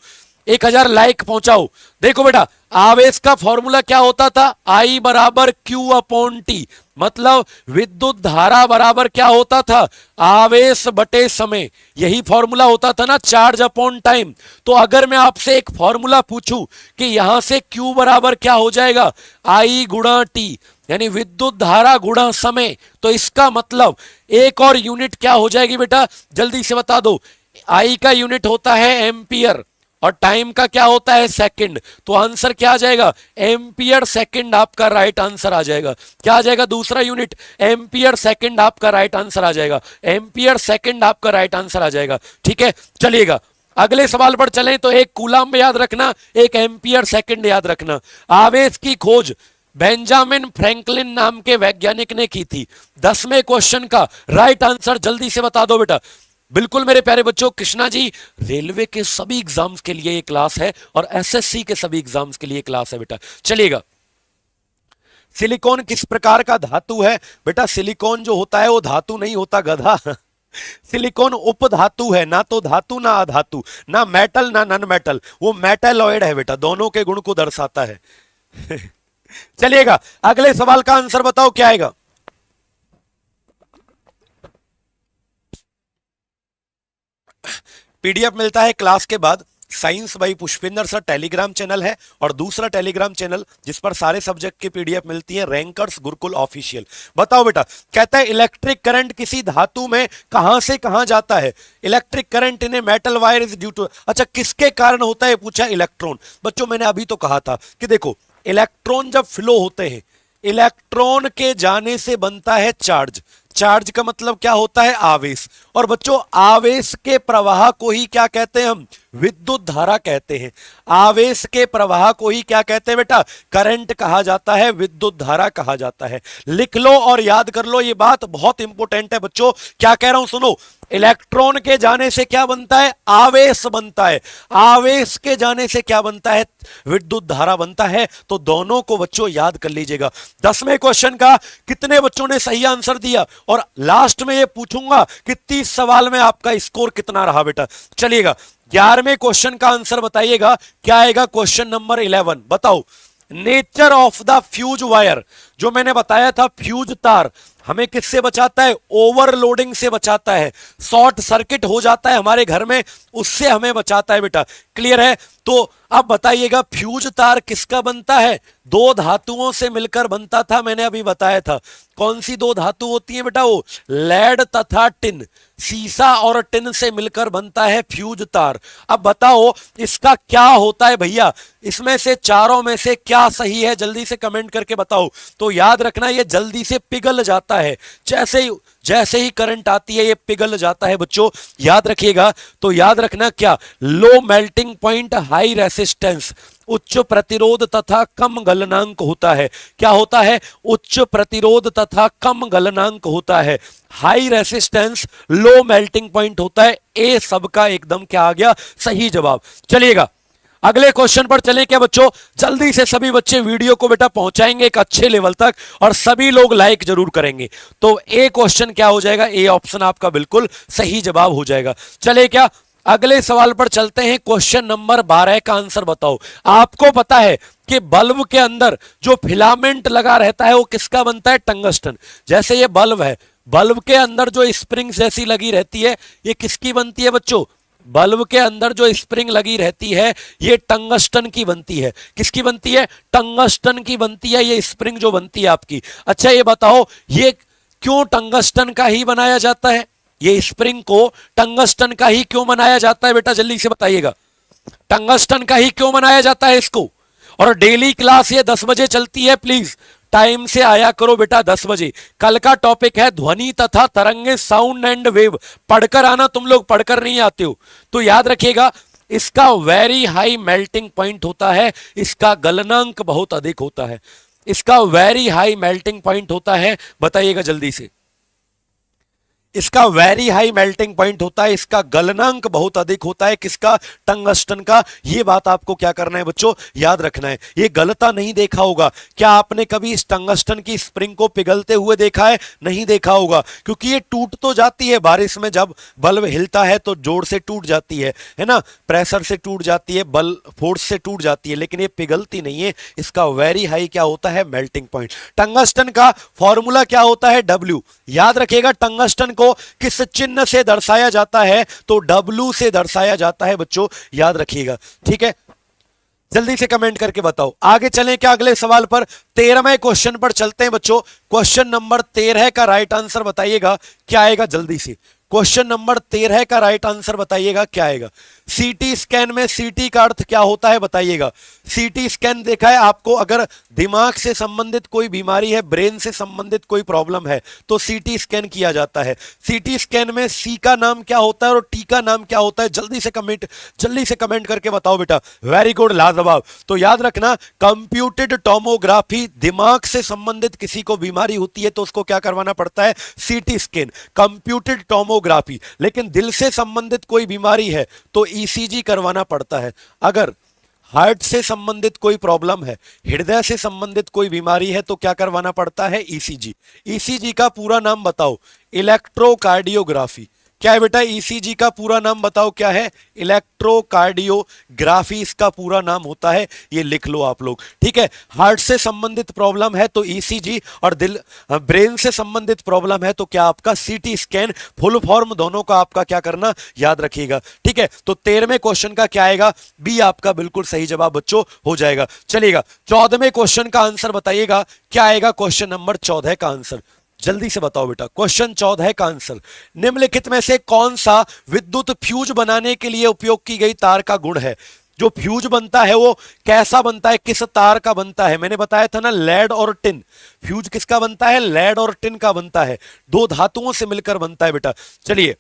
1000 लाइक पहुंचाओ। देखो बेटा आवेश का फॉर्मूला क्या होता था? I बराबर Q अपॉन T, मतलब विद्युत धारा बराबर क्या होता था? आवेश बटे समय, यही फॉर्मूला होता था ना, चार्ज अपॉन टाइम। तो अगर मैं आपसे एक फॉर्मूला पूछूं कि यहां से Q बराबर क्या हो जाएगा? I गुणा T, यानी विद्युत धारा गुणा समय, तो इसका मतलब एक और यूनिट क्या हो जाएगी बेटा? जल्दी से बता दो। I का यूनिट होता है एम्पियर और टाइम का क्या होता है? सेकंड। तो आंसर क्या आ जाएगा? एम्पियर सेकंड आपका राइट आंसर आ जाएगा। क्या आ जाएगा दूसरा यूनिट? एम्पियर सेकंड आपका राइट आंसर आ जाएगा। एम्पियर सेकंड आपका राइट आंसर आ जाएगा। ठीक है, चलिएगा अगले सवाल पर चलें। तो एक कूलम याद रखना, एक एम्पियर सेकंड याद रखना। आवेश की खोज बेंजामिन फ्रैंकलिन नाम के वैज्ञानिक ने की थी। 10वें क्वेश्चन का राइट आंसर जल्दी से बता दो बेटा। बिल्कुल मेरे प्यारे बच्चों, कृष्णा जी रेलवे के सभी एग्जाम्स के लिए ये क्लास है और एसएससी के सभी एग्जाम्स के लिए क्लास है बेटा। चलिएगा, सिलिकॉन किस प्रकार का धातु है? बेटा सिलिकॉन जो होता है वो धातु नहीं होता गधा। सिलिकॉन उपधातु है, ना तो धातु ना अधातु, ना मेटल ना नॉन मेटल, वो मेटलॉइड है बेटा, दोनों के गुण को दर्शाता है। चलिएगा अगले सवाल का आंसर बताओ क्या आएगा। पीडीएफ मिलता है क्लास के बाद। Science by Pushpinder sir Telegram channel है और दूसरा टेलीग्राम चैनल जिस पर सारे सब्जेक्ट की पीडीएफ मिलती है, रैंकर्स गुरुकुल ऑफिशियल। बताओ बेटा, कहता है इलेक्ट्रिक करंट किसी धातु में कहां से कहां जाता है? Electric current in a metal wire is due to, अच्छा किसके कारण होता है पूछा? इलेक्ट्रॉन। बच्चों मैंने अभी तो कहा था कि देखो इलेक्ट्रॉन जब फ्लो होते हैं, इलेक्ट्रॉन के जाने से बनता है चार्ज। चार्ज का मतलब क्या होता है? आवेश। और बच्चों आवेश के प्रवाह को ही क्या कहते हैं हम? विद्युत धारा कहते हैं। आवेश के प्रवाह को ही क्या कहते हैं बेटा? करंट कहा जाता है, विद्युत धारा कहा जाता है। लिख लो और याद कर लो, ये बात बहुत इंपॉर्टेंट है बच्चों। क्या कह रहा हूं सुनो, इलेक्ट्रॉन के जाने से क्या बनता है? आवेश बनता है। आवेश के जाने से क्या बनता है? विद्युत धारा बनता है। तो दोनों को बच्चों याद कर लीजिएगा। 10वें क्वेश्चन का कितने बच्चों ने सही आंसर दिया, और लास्ट में ये पूछूंगा कि 30 सवाल में आपका स्कोर कितना रहा बेटा। चलिएगा 11वें क्वेश्चन का आंसर बताइएगा क्या आएगा। क्वेश्चन नंबर 11 बताओ। Nature of the fuse wire, जो मैंने बताया था फ्यूज तार हमें किससे बचाता है? ओवरलोडिंग से बचाता है। शॉर्ट सर्किट हो जाता है हमारे घर में, उससे हमें बचाता है बेटा। क्लियर है? तो अब बताइएगा फ्यूज तार किसका बनता है? दो धातुओं से मिलकर बनता था, मैंने अभी बताया था। कौन सी दो धातु होती है बेटा? वो लेड तथा टिन, सीसा और टिन से मिलकर बनता है फ्यूज तार। अब बताओ इसका क्या होता है भैया? इसमें से चारों में से क्या सही है? जल्दी से कमेंट करके बताओ। तो याद रखना ये जल्दी से पिघल जाता है, जैसे ही करंट आती है ये पिघल जाता है बच्चों, याद रखिएगा। तो याद रखना क्या? Low melting point, high resistance. उच्च प्रतिरोध तथा कम गलनांक होता है। क्या होता है? उच्च प्रतिरोध तथा कम गलनांक होता है। High resistance, low melting point होता है। ए सबका एकदम क्या आ गया? सही जवाब। चलिएगा अगले क्वेश्चन पर चलें क्या बच्चों? जल्दी से सभी बच्चे वीडियो को बेटा पहुंचाएंगे एक अच्छे लेवल तक और सभी लोग लाइक जरूर करेंगे। तो ए क्वेश्चन क्या हो जाएगा? ए ऑप्शन आपका बिल्कुल सही जवाब हो जाएगा। चले क्या अगले सवाल पर चलते हैं। क्वेश्चन नंबर 12 का आंसर बताओ। आपको पता है कि बल्ब के अंदर जो फिलामेंट लगा रहता है वो किसका बनता है? टंगस्टन। जैसे ये बल्ब है, बल्ब के अंदर जो स्प्रिंग जैसी लगी रहती है ये किसकी बनती है बच्चों? बल्ब के अंदर जो स्प्रिंग लगी रहती है ये टंगस्टन की बनती है। किसकी बनती है? टंगस्टन की बनती है ये स्प्रिंग जो बनती है आपकी। अच्छा ये बताओ ये क्यों टंगस्टन का ही बनाया जाता है? ये स्प्रिंग को टंगस्टन का ही क्यों बनाया जाता है बेटा? जल्दी से बताइएगा। टंगस्टन का ही क्यों बनाया जाता है इसको? और डेली क्लास ये 10 बजे चलती है, प्लीज टाइम से आया करो बेटा 10 बजे। कल का टॉपिक है ध्वनि तथा तरंगे, साउंड एंड वेव। पढ़कर आना, तुम लोग पढ़कर नहीं आते हो तो याद रखिएगा। इसका वेरी हाई मेल्टिंग पॉइंट होता है, इसका गलनांक बहुत अधिक होता है। इसका वेरी हाई मेल्टिंग पॉइंट होता है, बताइएगा जल्दी से। इसका वेरी हाई मेल्टिंग पॉइंट होता है, इसका गलनांक बहुत अधिक होता है। किसका? टंगस्टन का। ये बात आपको क्या करना है बच्चों? याद रखना है। ये गलता नहीं देखा होगा। क्या आपने कभी इस टंगस्टन की स्प्रिंग को पिघलते हुए देखा है? नहीं देखा होगा, क्योंकि ये टूट तो जाती है बारिश में। जब बल्ब हिलता है तो जोर से टूट जाती है ना, प्रेशर से टूट जाती है, बल्ब फोर्स से टूट जाती है, लेकिन ये पिघलती नहीं है। इसका वेरी हाई क्या होता है? Melting point. टंगस्टन का फॉर्मूला क्या होता है? W। याद रखिएगा टंगस्टन को किस चिन्ह से दर्शाया जाता है? तो W से दर्शाया जाता है बच्चों, याद रखिएगा। ठीक है, जल्दी से कमेंट करके बताओ। आगे चलें क्या अगले सवाल पर? 13वें क्वेश्चन पर चलते हैं बच्चों। क्वेश्चन नंबर 13 का राइट आंसर बताइएगा क्या आएगा? जल्दी से क्वेश्चन नंबर 13 का राइट आंसर बताइएगा क्या आएगा? सीटी स्कैन में सीटी का अर्थ क्या होता है बताइएगा। सीटी स्कैन देखा है आपको? अगर दिमाग से संबंधित कोई बीमारी है, ब्रेन से संबंधित कोई प्रॉब्लम है तो सीटी स्कैन किया जाता है। सीटी स्कैन में सी का नाम क्या होता है और टी का नाम क्या होता है? जल्दी से कमेंट करके बताओ बेटा। वेरी गुड, लाजवाब। तो याद रखना कंप्यूटेड टोमोग्राफी, दिमाग से संबंधित किसी को बीमारी होती है तो उसको क्या करवाना पड़ता है? CT scan, computed tomography. लेकिन दिल से संबंधित कोई बीमारी है तो ईसीजी करवाना पड़ता है। अगर हार्ट से संबंधित कोई प्रॉब्लम है, हृदय से संबंधित कोई बीमारी है तो क्या करवाना पड़ता है? ईसीजी। ईसीजी का पूरा नाम बताओ? इलेक्ट्रोकार्डियोग्राफी। क्या है बेटा? ईसीजी का पूरा नाम बताओ क्या है? इलेक्ट्रोकार्डियोग्राफी इसका पूरा नाम होता है। ये लिख लो आप लोग, ठीक है। हार्ट से संबंधित प्रॉब्लम है तो ईसीजी, और दिल ब्रेन से संबंधित प्रॉब्लम है तो क्या आपका? CT scan. फुल फॉर्म दोनों का आपका क्या करना? याद रखिएगा, ठीक है। तो 13वें क्वेश्चन का क्या आएगा? बी आपका बिल्कुल सही जवाब बच्चों हो जाएगा। चलिएगा 14वें क्वेश्चन का आंसर बताइएगा क्या आएगा? क्वेश्चन नंबर 14 का आंसर जल्दी से बताओ बेटा। क्वेश्चन 14 का आंसर, निम्नलिखित में से कौन सा विद्युत फ्यूज बनाने के लिए उपयोग की गई तार का गुण है? जो फ्यूज बनता है वो कैसा बनता है, किस तार का बनता है? मैंने बताया था ना, लेड और टिन। फ्यूज किसका बनता है? लेड और टिन का बनता है। दो धातुओं से मिलकर बनता है बेटा। चलिए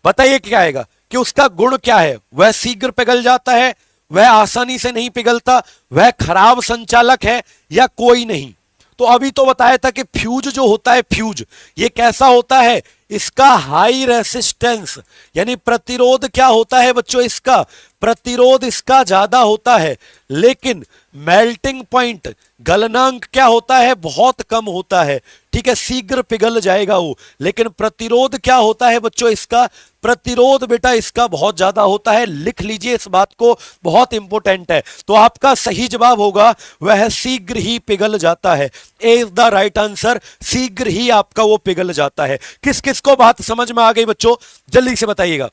बताइए क्या आएगा कि उसका गुण क्या है? वह शीघ्र पिघल जाता है, वह आसानी से नहीं पिघलता, वह खराब संचालक है, या कोई नहीं? तो अभी तो बताया था कि फ्यूज जो होता है, फ्यूज ये कैसा होता है? इसका हाई रेसिस्टेंस, यानी प्रतिरोध क्या होता है बच्चों? इसका प्रतिरोध इसका ज्यादा होता है, लेकिन मेल्टिंग पॉइंट, गलनांक क्या होता है? बहुत कम होता है, ठीक है। शीघ्र पिघल जाएगा वो, लेकिन प्रतिरोध क्या होता है बच्चों? इसका प्रतिरोध बेटा इसका बहुत ज्यादा होता है। लिख लीजिए इस बात को, बहुत इंपॉर्टेंट है। तो आपका सही जवाब होगा वह शीघ्र ही पिघल जाता है। ए इज द राइट आंसर। शीघ्र ही आपका वो पिघल जाता है। किस किस को बात समझ में आ गई बच्चों? जल्दी से बताइएगा।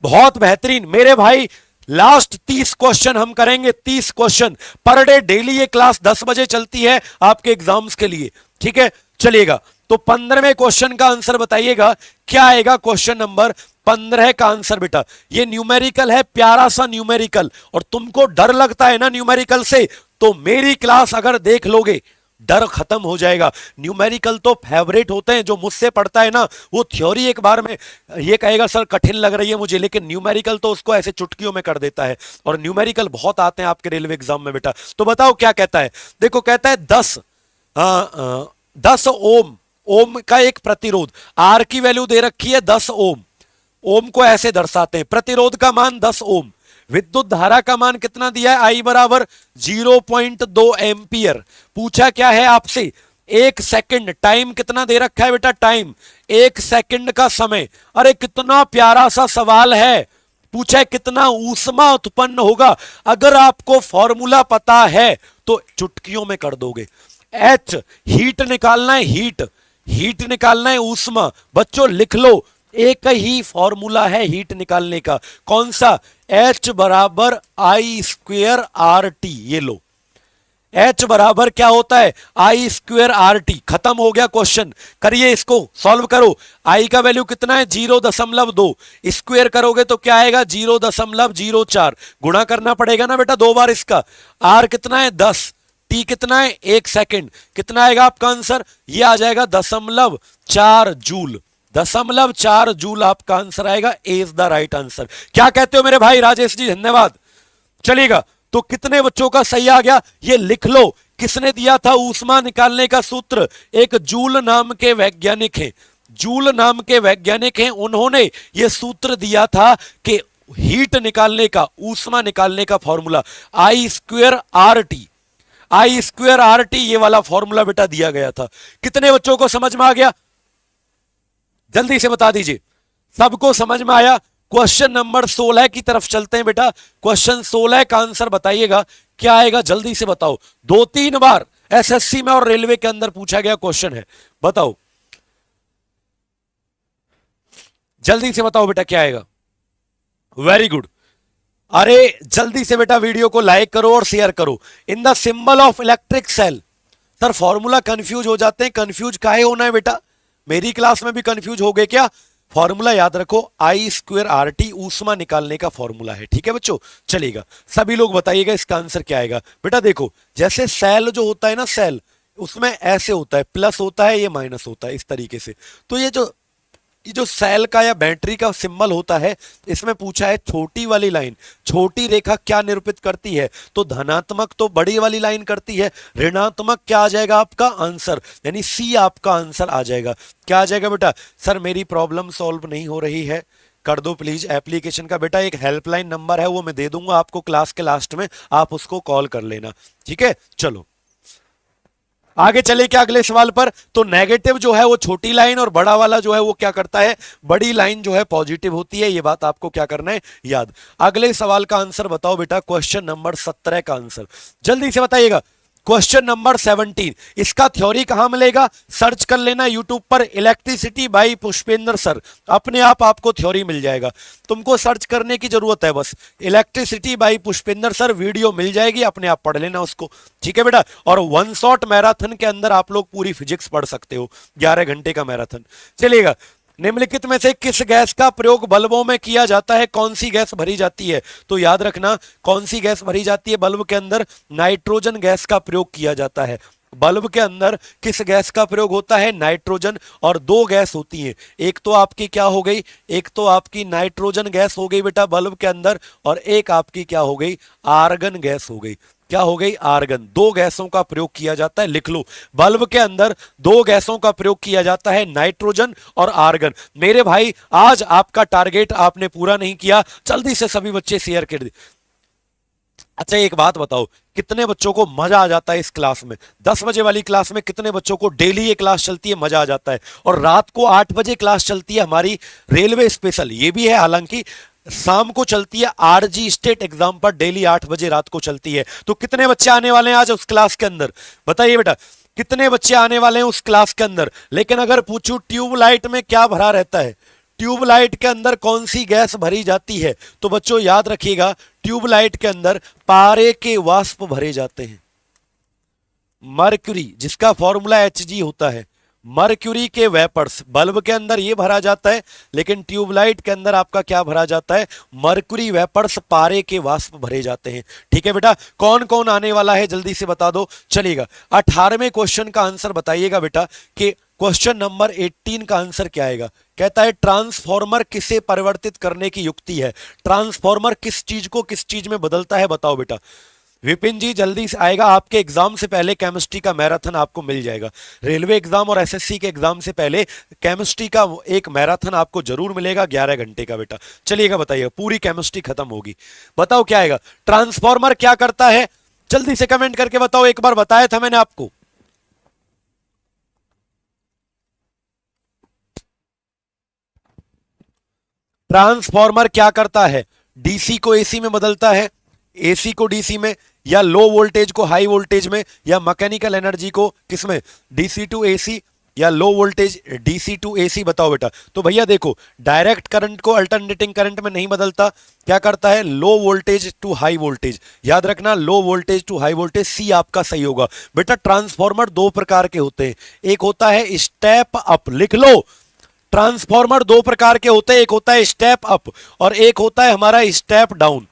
बहुत बेहतरीन मेरे भाई। लास्ट 30 क्वेश्चन हम करेंगे, 30 क्वेश्चन पर डे। डेली ये क्लास 10 बजे चलती है आपके एग्जाम्स के लिए, ठीक है। चलिएगा तो 15वें क्वेश्चन का आंसर बताइएगा क्या आएगा? क्वेश्चन नंबर 15 का आंसर बेटा, ये न्यूमेरिकल है, प्यारा सा न्यूमेरिकल। और तुमको डर लगता है ना न्यूमेरिकल से, तो मेरी क्लास अगर देख लोगे, डर खत्म हो जाएगा। न्यूमेरिकल तो फेवरेट होते हैं, जो मुझसे पढ़ता है ना वो थ्योरी एक बार में ये कहेगा सर कठिन लग रही है मुझे, लेकिन न्यूमेरिकल तो उसको ऐसे चुटकियों में कर देता है। और न्यूमेरिकल बहुत आते हैं आपके रेलवे एग्जाम में बेटा। तो बताओ क्या कहता है, देखो कहता है 10 ओम, ओम का एक प्रतिरोध, आर की वैल्यू दे रखी है 10 ओम, ओम को ऐसे दर्शाते हैं, प्रतिरोध का मान 10 ओम, विद्युत धारा का मान कितना दिया है, आई बराबर 0.2 एम्पियर। पूछा क्या है आपसे, एक सेकंड, टाइम कितना दे रखा है बेटा, टाइम एक सेकंड का समय। अरे कितना प्यारा सा सवाल है, पूछा है कितना ऊष्मा उत्पन्न होगा। अगर आपको फॉर्मूला पता है तो चुटकियों में कर दोगे। एच हीट निकालना है, हीट निकालना है, ऊष्मा। बच्चों लिख लो, एक ही फॉर्मूला है हीट निकालने का, कौन सा, H बराबर आई स्क्वेयर आर टी। ये लो, H बराबर क्या होता है, आई स्क्वेयर आर टी। खत्म हो गया क्वेश्चन। करिए इसको सॉल्व करो। आई का वैल्यू कितना है 0.2, स्क्वेयर करोगे तो क्या आएगा 0.04, गुणा करना पड़ेगा ना बेटा 2 बार इसका। आर कितना है 10, टी कितना है 1 सेकेंड, कितना आएगा आपका आंसर, ये आ जाएगा 0.4 जूल, 0.4 जूल आपका आंसर आएगा। ए इज द राइट आंसर। क्या कहते हो मेरे भाई राजेश जी, धन्यवाद। चलेगा, तो कितने बच्चों का सही आ गया ये लिख लो। किसने दिया था ऊष्मा निकालने का सूत्र, एक जूल नाम के वैज्ञानिक हैं, जूल नाम के वैज्ञानिक हैं, उन्होंने ये सूत्र दिया था कि हीट निकालने का, ऊष्मा निकालने का formula I square R T, I square R T, ये वाला फॉर्मूला बेटा दिया गया था। कितने बच्चों को समझ में आ गया, जल्दी से बता दीजिए। सबको समझ में आया। क्वेश्चन नंबर 16 की तरफ चलते हैं बेटा। क्वेश्चन 16 का आंसर बताइएगा क्या आएगा, जल्दी से बताओ। 2-3 बार एसएससी में और रेलवे के अंदर पूछा गया क्वेश्चन है, बताओ जल्दी से बताओ बेटा क्या आएगा। Very good. अरे जल्दी से बेटा वीडियो को लाइक करो और शेयर करो। In the symbol of electric cell, sir formula confuse हो जाते हैं, कंफ्यूज काहे होना है बेटा, मेरी क्लास में भी कंफ्यूज हो गए क्या। फॉर्मूला याद रखो, आई स्क्वेयर आर टी ऊष्मा निकालने का फॉर्मूला है, ठीक है बच्चों। चलेगा, सभी लोग बताइएगा इसका आंसर क्या आएगा। बेटा देखो, जैसे सेल जो होता है ना, सेल उसमें ऐसे होता है, प्लस होता है, ये माइनस होता है, इस तरीके से। तो ये जो सेल का या बैटरी का सिंबल होता है, इसमें पूछा है छोटी वाली लाइन, छोटी रेखा क्या निरूपित करती है, तो धनात्मक तो बड़ी वाली लाइन करती है, ऋणात्मक क्या आ जाएगा आपका आंसर, यानी सी आपका आंसर आ जाएगा। क्या आ जाएगा बेटा, सर मेरी प्रॉब्लम सॉल्व नहीं हो रही है, कर दो प्लीज एप्लीकेशन का। बेटा एक हेल्पलाइन नंबर है, वो मैं दे दूंगा आपको क्लास के लास्ट में, आप उसको कॉल कर लेना, ठीक है। चलो आगे चले क्या अगले सवाल पर। तो नेगेटिव जो है वो छोटी लाइन और बड़ा वाला जो है वो क्या करता है, बड़ी लाइन जो है पॉजिटिव होती है। ये बात आपको क्या करना है, याद। अगले सवाल का आंसर बताओ बेटा, क्वेश्चन नंबर 17 का आंसर जल्दी से बताइएगा। क्वेश्चन नंबर 17, इसका थ्योरी कहां मिलेगा, सर्च कर लेना यूट्यूब पर, इलेक्ट्रिसिटी बाई पुष्पेंद्र सर, अपने आप आपको थ्योरी मिल जाएगा, तुमको सर्च करने की जरूरत है बस, electricity by Pushpendra sir, video मिल जाएगी, अपने आप पढ़ लेना उसको, ठीक है बेटा। और 1 शॉट मैराथन के अंदर आप लोग पूरी फिजिक्स पढ़ सकते हो, 11 घंटे का मैराथन। चलिएगा, निम्नलिखित में से किस गैस का प्रयोग बल्बों में किया जाता है, कौन सी गैस भरी जाती है, तो याद रखना कौन सी गैस भरी जाती है बल्ब के अंदर, नाइट्रोजन गैस का प्रयोग किया जाता है। बल्ब के अंदर किस गैस का प्रयोग होता है, नाइट्रोजन। और 2 गैस होती हैं, एक तो आपकी क्या हो गई, एक तो आपकी नाइट्रोजन गैस हो गई बेटा बल्ब के अंदर, और एक आपकी क्या हो गई, आर्गन गैस हो गई। क्या हो गई, आर्गन। 2 गैसों का प्रयोग किया जाता है, लिख लो, बल्ब के अंदर 2 गैसों का प्रयोग किया जाता है, नाइट्रोजन और आर्गन। मेरे भाई आज आपका टारगेट आपने पूरा नहीं किया, जल्दी से सभी बच्चे शेयर कर दे। अच्छा एक बात बताओ, कितने बच्चों को मजा आ जाता है इस क्लास में, 10 बजे वाली क्लास में कितने बच्चों को डेली ये क्लास चलती है, मजा आ जाता है। और रात को 8 बजे क्लास चलती है हमारी रेलवे स्पेशल, ये भी है हालांकि, शाम को चलती है आरजी स्टेट एग्जाम पर, डेली 8 बजे रात को चलती है। तो कितने बच्चे आने वाले हैं आज उस क्लास के अंदर, बताइए बेटा, कितने बच्चे आने वाले हैं उस क्लास के अंदर। लेकिन अगर पूछूं ट्यूबलाइट में क्या भरा रहता है, ट्यूबलाइट के अंदर कौन सी गैस भरी जाती है, तो बच्चों याद रखिएगा, ट्यूबलाइट के अंदर पारे के वाष्प भरे जाते हैं, मर्क्यूरी, जिसका फॉर्मूला Hg होता है, मर्क्यूरी के वेपर्स, बल्ब के अंदर ये भरा जाता है, लेकिन ट्यूबलाइट के अंदर आपका क्या भरा जाता है, मर्क्यूरी वेपर्स, पारे के वाष्प भरे जाते हैं। ठीक है बेटा, कौन कौन आने वाला है जल्दी से बता दो। चलिएगा 18वें क्वेश्चन का आंसर बताइएगा बेटा कि क्वेश्चन नंबर 18 का आंसर क्या आएगा। कहता है ट्रांसफॉर्मर किसे परिवर्तित करने की युक्ति है, ट्रांसफॉर्मर किस चीज को किस चीज में बदलता है, बताओ बेटा। विपिन जी जल्दी से आएगा, आपके एग्जाम से पहले केमिस्ट्री का मैराथन आपको मिल जाएगा। रेलवे एग्जाम और एसएससी के एग्जाम से पहले केमिस्ट्री का एक मैराथन आपको जरूर मिलेगा 11 घंटे का बेटा। चलिएगा बताइए, पूरी केमिस्ट्री खत्म होगी। बताओ क्या आएगा, ट्रांसफॉर्मर क्या करता है, जल्दी से कमेंट करके बताओ। एक बार बताया था मैंने आपको। ट्रांसफॉर्मर क्या करता है, डीसी को एसी में बदलता है, एसी को डीसी में, या लो वोल्टेज को हाई वोल्टेज में, या मैकेनिकल एनर्जी को किसमें, डीसी टू एसी, या low voltage DC to AC. बताओ बेटा। तो भैया देखो, डायरेक्ट करंट को अल्टरनेटिंग करंट में नहीं बदलता, क्या करता है, low voltage to high voltage. याद रखना, low voltage to high voltage, सी आपका सही होगा बेटा। ट्रांसफॉर्मर दो प्रकार के होते हैं, एक होता है स्टेप अप, लिख लो, ट्रांसफॉर्मर दो प्रकार के होते हैं, एक होता है स्टेप अप और एक होता है हमारा स्टेप डाउन।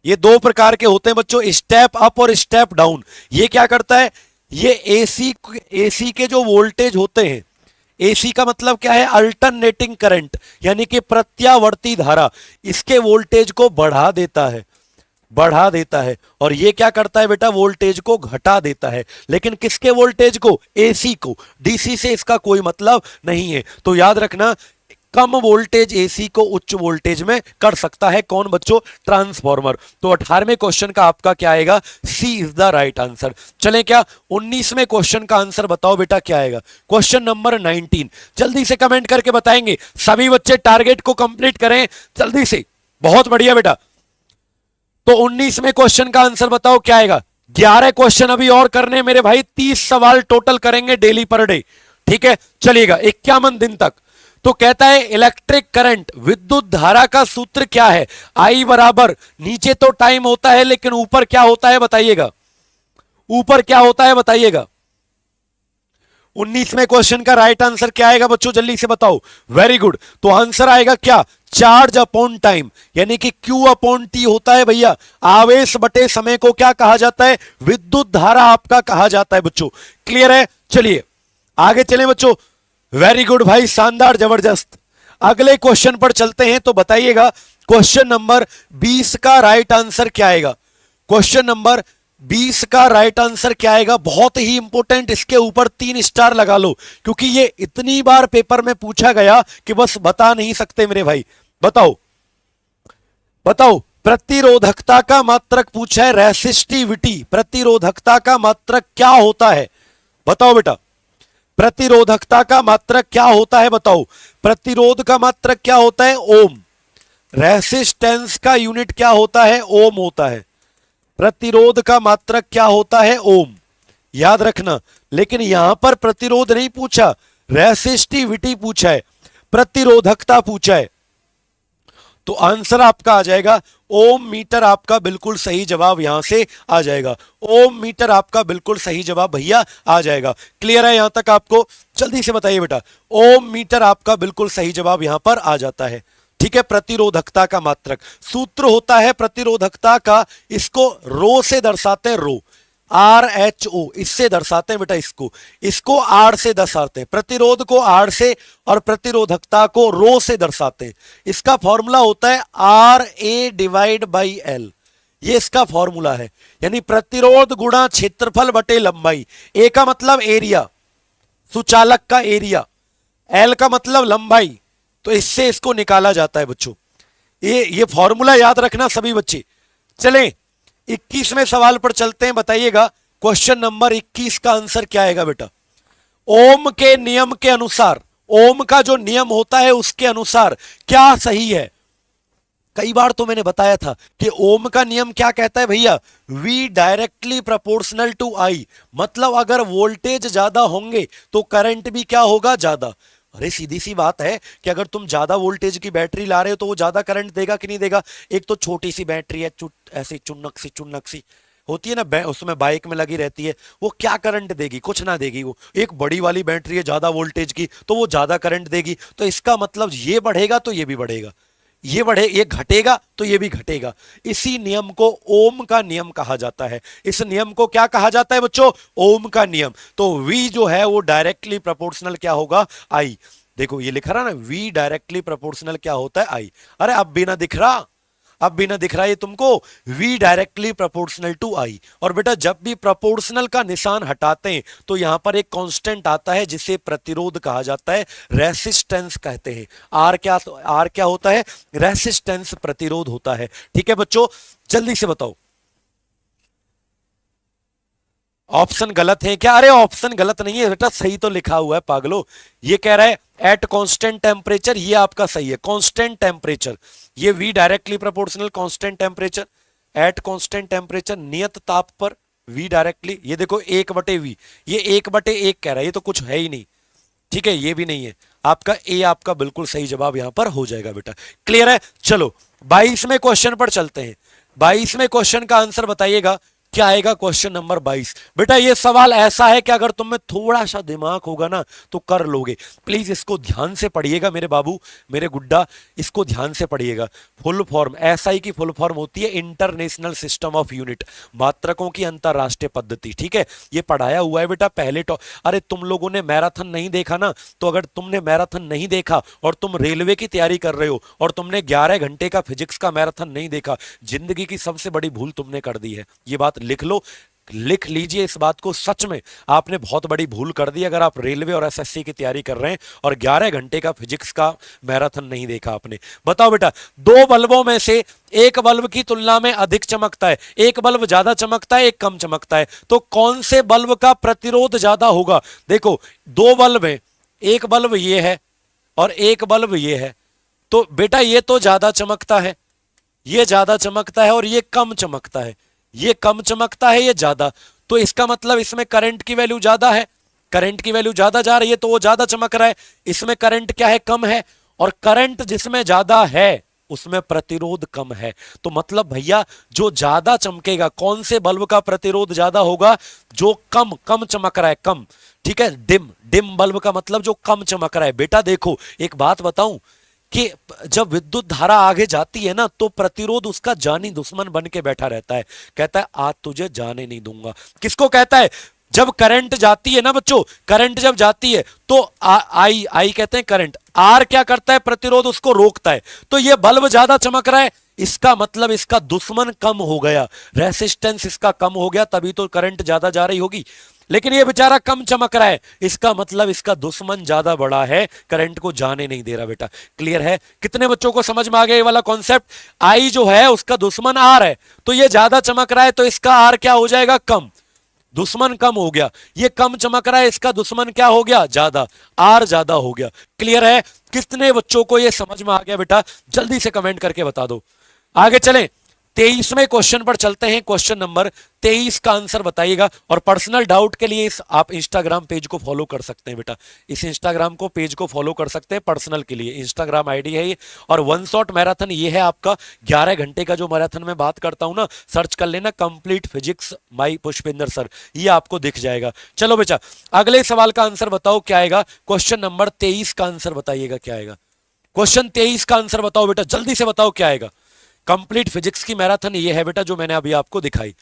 ये दो प्रकार के होते हैं बच्चों, स्टेप अप और स्टेप डाउन। ये क्या करता है, ये एसी के जो वोल्टेज होते हैं, एसी का मतलब क्या है, अल्टरनेटिंग करंट, यानी कि प्रत्यावर्ती धारा, इसके वोल्टेज को बढ़ा देता है, बढ़ा देता है। और ये क्या करता है बेटा, वोल्टेज को घटा देता है। लेकिन किसके वोल्टेज को, एसी को, डीसी से इसका कोई मतलब नहीं है। तो याद रखना, कम वोल्टेज एसी को उच्च वोल्टेज में कर सकता है कौन बच्चों, ट्रांसफॉर्मर। तो 18वें क्वेश्चन का आपका क्या आएगा, सी इज द राइट आंसर। चलें क्या 19वें क्वेश्चन का आंसर बताओ बेटा क्या आएगा। क्वेश्चन नंबर 19 जल्दी से कमेंट करके बताएंगे, सभी बच्चे टारगेट को कंप्लीट करें जल्दी से। बहुत बढ़िया बेटा। तो 19वें क्वेश्चन का आंसर बताओ क्या आएगा। 11 क्वेश्चन अभी और करने मेरे भाई, 30 सवाल टोटल करेंगे डेली पर डे। ठीक है, चलिएगा 51 दिन तक। तो कहता है इलेक्ट्रिक करंट, विद्युत धारा का सूत्र क्या है, आई बराबर, नीचे तो टाइम होता है लेकिन ऊपर क्या होता है बताइएगा, ऊपर क्या होता है बताइएगा। 19वें क्वेश्चन का राइट आंसर क्या आएगा बच्चों, जल्दी से बताओ। Very good. तो आंसर आएगा क्या, चार्ज अपॉन टाइम, यानी कि Q अपॉन टी होता है भैया, आवेश बटे समय को क्या कहा जाता है, विद्युत धारा आपका कहा जाता है बच्चों। क्लियर है, चलिए आगे चलें बच्चों। वेरी गुड भाई, शानदार, जबरदस्त। अगले क्वेश्चन पर चलते हैं। तो बताइएगा क्वेश्चन नंबर 20 का राइट आंसर क्या आएगा। क्वेश्चन नंबर 20 का राइट आंसर क्या आएगा, बहुत ही इंपॉर्टेंट, इसके ऊपर 3 स्टार लगा लो, क्योंकि ये इतनी बार पेपर में पूछा गया कि बस बता नहीं सकते मेरे भाई। बताओ बताओ, प्रतिरोधकता का मात्रक पूछा है, रेसिस्टिविटी, प्रतिरोधकता का मात्रक क्या होता है बताओ बेटा। प्रतिरोधकता का मात्रक क्या होता है बताओ। प्रतिरोध का मात्रक क्या होता है, ओम। रेसिस्टेंस का यूनिट क्या होता है, ओम होता है। प्रतिरोध का मात्रक क्या होता है, ओम, याद रखना। लेकिन यहां पर प्रतिरोध नहीं पूछा, रेसिस्टिविटी पूछा है, प्रतिरोधकता पूछा है। तो आंसर आपका आ जाएगा ओम मीटर, आपका बिल्कुल सही जवाब यहां से आ जाएगा। ओम मीटर आपका बिल्कुल सही जवाब भैया आ जाएगा। क्लियर है यहां तक आपको, जल्दी से बताइए बेटा। ओम मीटर आपका बिल्कुल सही जवाब यहां पर आ जाता है। ठीक है, प्रतिरोधकता का मात्रक सूत्र होता है प्रतिरोधकता का, इसको रो से दर्शाते हैं, रो, RHO, इससे दर्शाते हैं बेटा, इसको R से दर्शाते हैं, प्रतिरोध को R से और प्रतिरोधकता को रो से दर्शाते हैं। इसका फॉर्मूला होता है RA डिवाइड बाई L, ये इसका फॉर्मूला है, यानी प्रतिरोध गुणा क्षेत्रफल बटे लंबाई। A का मतलब एरिया, सुचालक का एरिया, L का मतलब लंबाई, तो इससे इसको निकाला जाता है बच्चों। ये फॉर्मूला याद रखना सभी बच्चे। चलें 21वें सवाल पर चलते हैं। बताइएगा क्वेश्चन नंबर 21 का आंसर क्या आएगा बेटा। ओम के नियम के अनुसार, ओम का जो नियम होता है उसके अनुसार क्या सही है। कई बार तो मैंने बताया था कि ओम का नियम क्या कहता है भैया, V directly proportional to I, मतलब अगर वोल्टेज ज्यादा होंगे तो करंट भी क्या होगा, ज्यादा। अरे सीधी सी बात है कि अगर तुम ज्यादा वोल्टेज की बैटरी ला रहे हो तो वो ज्यादा करंट देगा कि नहीं देगा। एक तो छोटी सी बैटरी है, ऐसी चुन्नक सी, होती है ना, उसमें बाइक में लगी रहती है, वो क्या करंट देगी? कुछ ना देगी। वो एक बड़ी वाली बैटरी है ज्यादा वोल्टेज की, तो वो ज्यादा करंट देगी। तो इसका मतलब ये बढ़ेगा तो ये भी बढ़ेगा, ये घटेगा तो ये भी घटेगा। इसी नियम को ओम का नियम कहा जाता है। इस नियम को क्या कहा जाता है बच्चों? ओम का नियम। तो V जो है वो डायरेक्टली प्रोपोर्शनल क्या होगा? I। देखो ये लिखा रहा ना, V डायरेक्टली प्रोपोर्शनल क्या होता है? I। अरे अब भी ना दिख रहा, अब भी ना दिख रहा है तुमको? V directly proportional to I। और बेटा जब भी प्रोपोर्शनल का निशान हटाते हैं तो यहां पर एक कांस्टेंट आता है जिसे प्रतिरोध कहा जाता है, रेसिस्टेंस कहते हैं। आर क्या होता है? रेसिस्टेंस, प्रतिरोध होता है। ठीक है बच्चों, जल्दी से बताओ ऑप्शन गलत है क्या? अरे ऑप्शन गलत नहीं है बेटा, सही तो लिखा हुआ है पागलो। ये कह रहा है एट कांस्टेंट टेम्परेचर, ये आपका सही है, कांस्टेंट टेम्परेचर। ये V directly proportional constant temperature, at constant temperature, नियत ताप पर V डायरेक्टली। ये देखो 1/V, ये 1/1 कह रहा है, ये तो कुछ है ही नहीं। ठीक है, ये भी नहीं है आपका। ए आपका बिल्कुल सही जवाब यहां पर हो जाएगा बेटा। क्लियर है? चलो 22वें क्वेश्चन पर चलते हैं। 22वें क्वेश्चन का आंसर बताइएगा क्या आएगा? Question number 22। बेटा ये सवाल ऐसा है कि अगर तुम में थोड़ा सा दिमाग होगा ना तो कर लोगे। प्लीज इसको ध्यान से पढ़िएगा मेरे बाबू, मेरे गुड्डा, इसको ध्यान से पढ़िएगा। फुल फॉर्म, एसआई की फुल फॉर्म होती है इंटरनेशनल सिस्टम ऑफ यूनिट, मात्रकों की अंतरराष्ट्रीय पद्धति। ठीक है, ये पढ़ाया हुआ है बेटा पहले। अरे तुम लोगों ने मैराथन नहीं देखा ना, तो अगर तुमने मैराथन नहीं देखा और तुम रेलवे की तैयारी कर रहे हो और तुमने 11 घंटे का फिजिक्स का मैराथन नहीं देखा, जिंदगी की सबसे बड़ी भूल तुमने कर दी है। ये बात लिख लो, लिख लीजिए इस बात को। सच में आपने बहुत बड़ी भूल कर दी अगर आप रेलवे और एसएससी की तैयारी कर रहे हैं और 11 घंटे का फिजिक्स का मैराथन नहीं देखा आपने। बताओ बेटा, दो बल्बों में से एक बल्ब की तुलना में अधिक चमकता है, एक बल्ब ज्यादा चमकता है, एक कम चमकता है, तो कौन से बल्ब का प्रतिरोध ज्यादा होगा? देखो दो बल्ब है, एक बल्ब ये है और एक बल्ब ये है, तो बेटा ये तो ज्यादा चमकता है, ये ज्यादा चमकता है और ये कम चमकता है, ये कम चमकता है, ये ज्यादा। तो इसका मतलब इसमें करंट की वैल्यू ज्यादा है, करंट की वैल्यू ज्यादा जा रही है तो वो ज्यादा चमक रहा है। इसमें करंट क्या है? कम है। और करंट जिसमें ज्यादा है उसमें प्रतिरोध कम है। तो मतलब भैया जो ज्यादा चमकेगा, कौन से बल्ब का प्रतिरोध ज्यादा होगा? जो कम कम चमक रहा है, कम। ठीक है, डिम डिम बल्ब का मतलब जो कम चमक रहा है। बेटा देखो एक बात बताऊं कि जब विद्युत धारा आगे जाती है ना तो प्रतिरोध उसका जानी दुश्मन बन के बैठा रहता है, कहता है आज तुझे जाने नहीं दूंगा। किसको कहता है? जब करंट जाती है ना बच्चों, करंट जब जाती है तो आई कहते हैं करंट, आर क्या करता है? प्रतिरोध उसको रोकता है। तो ये बल्ब ज्यादा चमक रहा है, इसका मतलब इसका दुश्मन कम हो गया, रेसिस्टेंस इसका कम हो गया, तभी तो करंट ज्यादा जा रही होगी। लेकिन ये बेचारा कम चमक रहा है, इसका मतलब इसका दुश्मन ज्यादा बड़ा है, करंट को जाने नहीं दे रहा। बेटा क्लियर है? कितने बच्चों को समझ में आ गया ये वाला कॉन्सेप्ट? आई जो है उसका दुश्मन आर है, तो ये ज्यादा चमक रहा है तो इसका आर क्या हो जाएगा? कम। दुश्मन कम हो गया। ये कम चमक रहा है, इसका दुश्मन क्या हो गया? ज्यादा, आर ज्यादा हो गया। क्लियर है? कितने बच्चों को ये समझ में आ गया बेटा? जल्दी से कमेंट करके बता दो। आगे चलें, 23वें क्वेश्चन पर चलते हैं। क्वेश्चन नंबर 23 का आंसर बताइएगा। और पर्सनल डाउट के लिए आप इंस्टाग्राम पेज को फॉलो कर सकते हैं बेटा, इस इंस्टाग्राम को पेज को फॉलो कर सकते हैं पर्सनल के लिए, इंस्टाग्राम आईडी है ये। और वन शॉट मैराथन ये है आपका 11 घंटे का जो मैराथन में बात करता हूं ना, सर्च कर लेना कंप्लीट फिजिक्स माई पुष्पेंद्र सर, ये आपको दिख जाएगा। चलो बेटा अगले सवाल का आंसर बताओ क्या आएगा? क्वेश्चन नंबर 23 का आंसर बताइएगा क्या आएगा? क्वेश्चन 23 का आंसर बताओ बेटा, जल्दी से बताओ क्या आएगा? कंप्लीट फिजिक्स की मैराथन ये है बेटा जो मैंने अभी आपको दिखाई।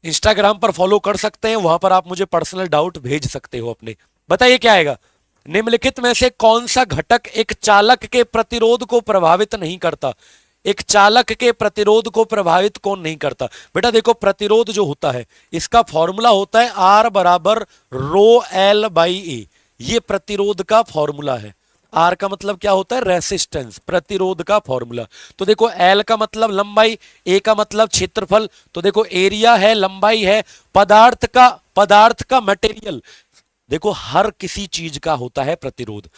इंस्टाग्राम पर फॉलो कर सकते हैं, वहां पर आप मुझे पर्सनल डाउट भेज सकते हो अपने। बताइए क्या आएगा? निम्नलिखित में से कौन सा घटक एक चालक के प्रतिरोध को प्रभावित नहीं करता? एक चालक के प्रतिरोध को प्रभावित कौन नहीं करता? बेटा देखो प्रतिरोध जो होता है इसका फॉर्मूला होता है आर बराबर रो एल बाई ए, ये प्रतिरोध का फॉर्मूला है। आर का मतलब क्या होता है? रेसिस्टेंस, प्रतिरोध का फॉर्मूला। तो देखो एल का मतलब लंबाई, ए का मतलब क्षेत्रफल, तो देखो एरिया है, लंबाई है, पदार्थ का मटेरियल, देखो हर किसी चीज का होता है प्रतिरोध।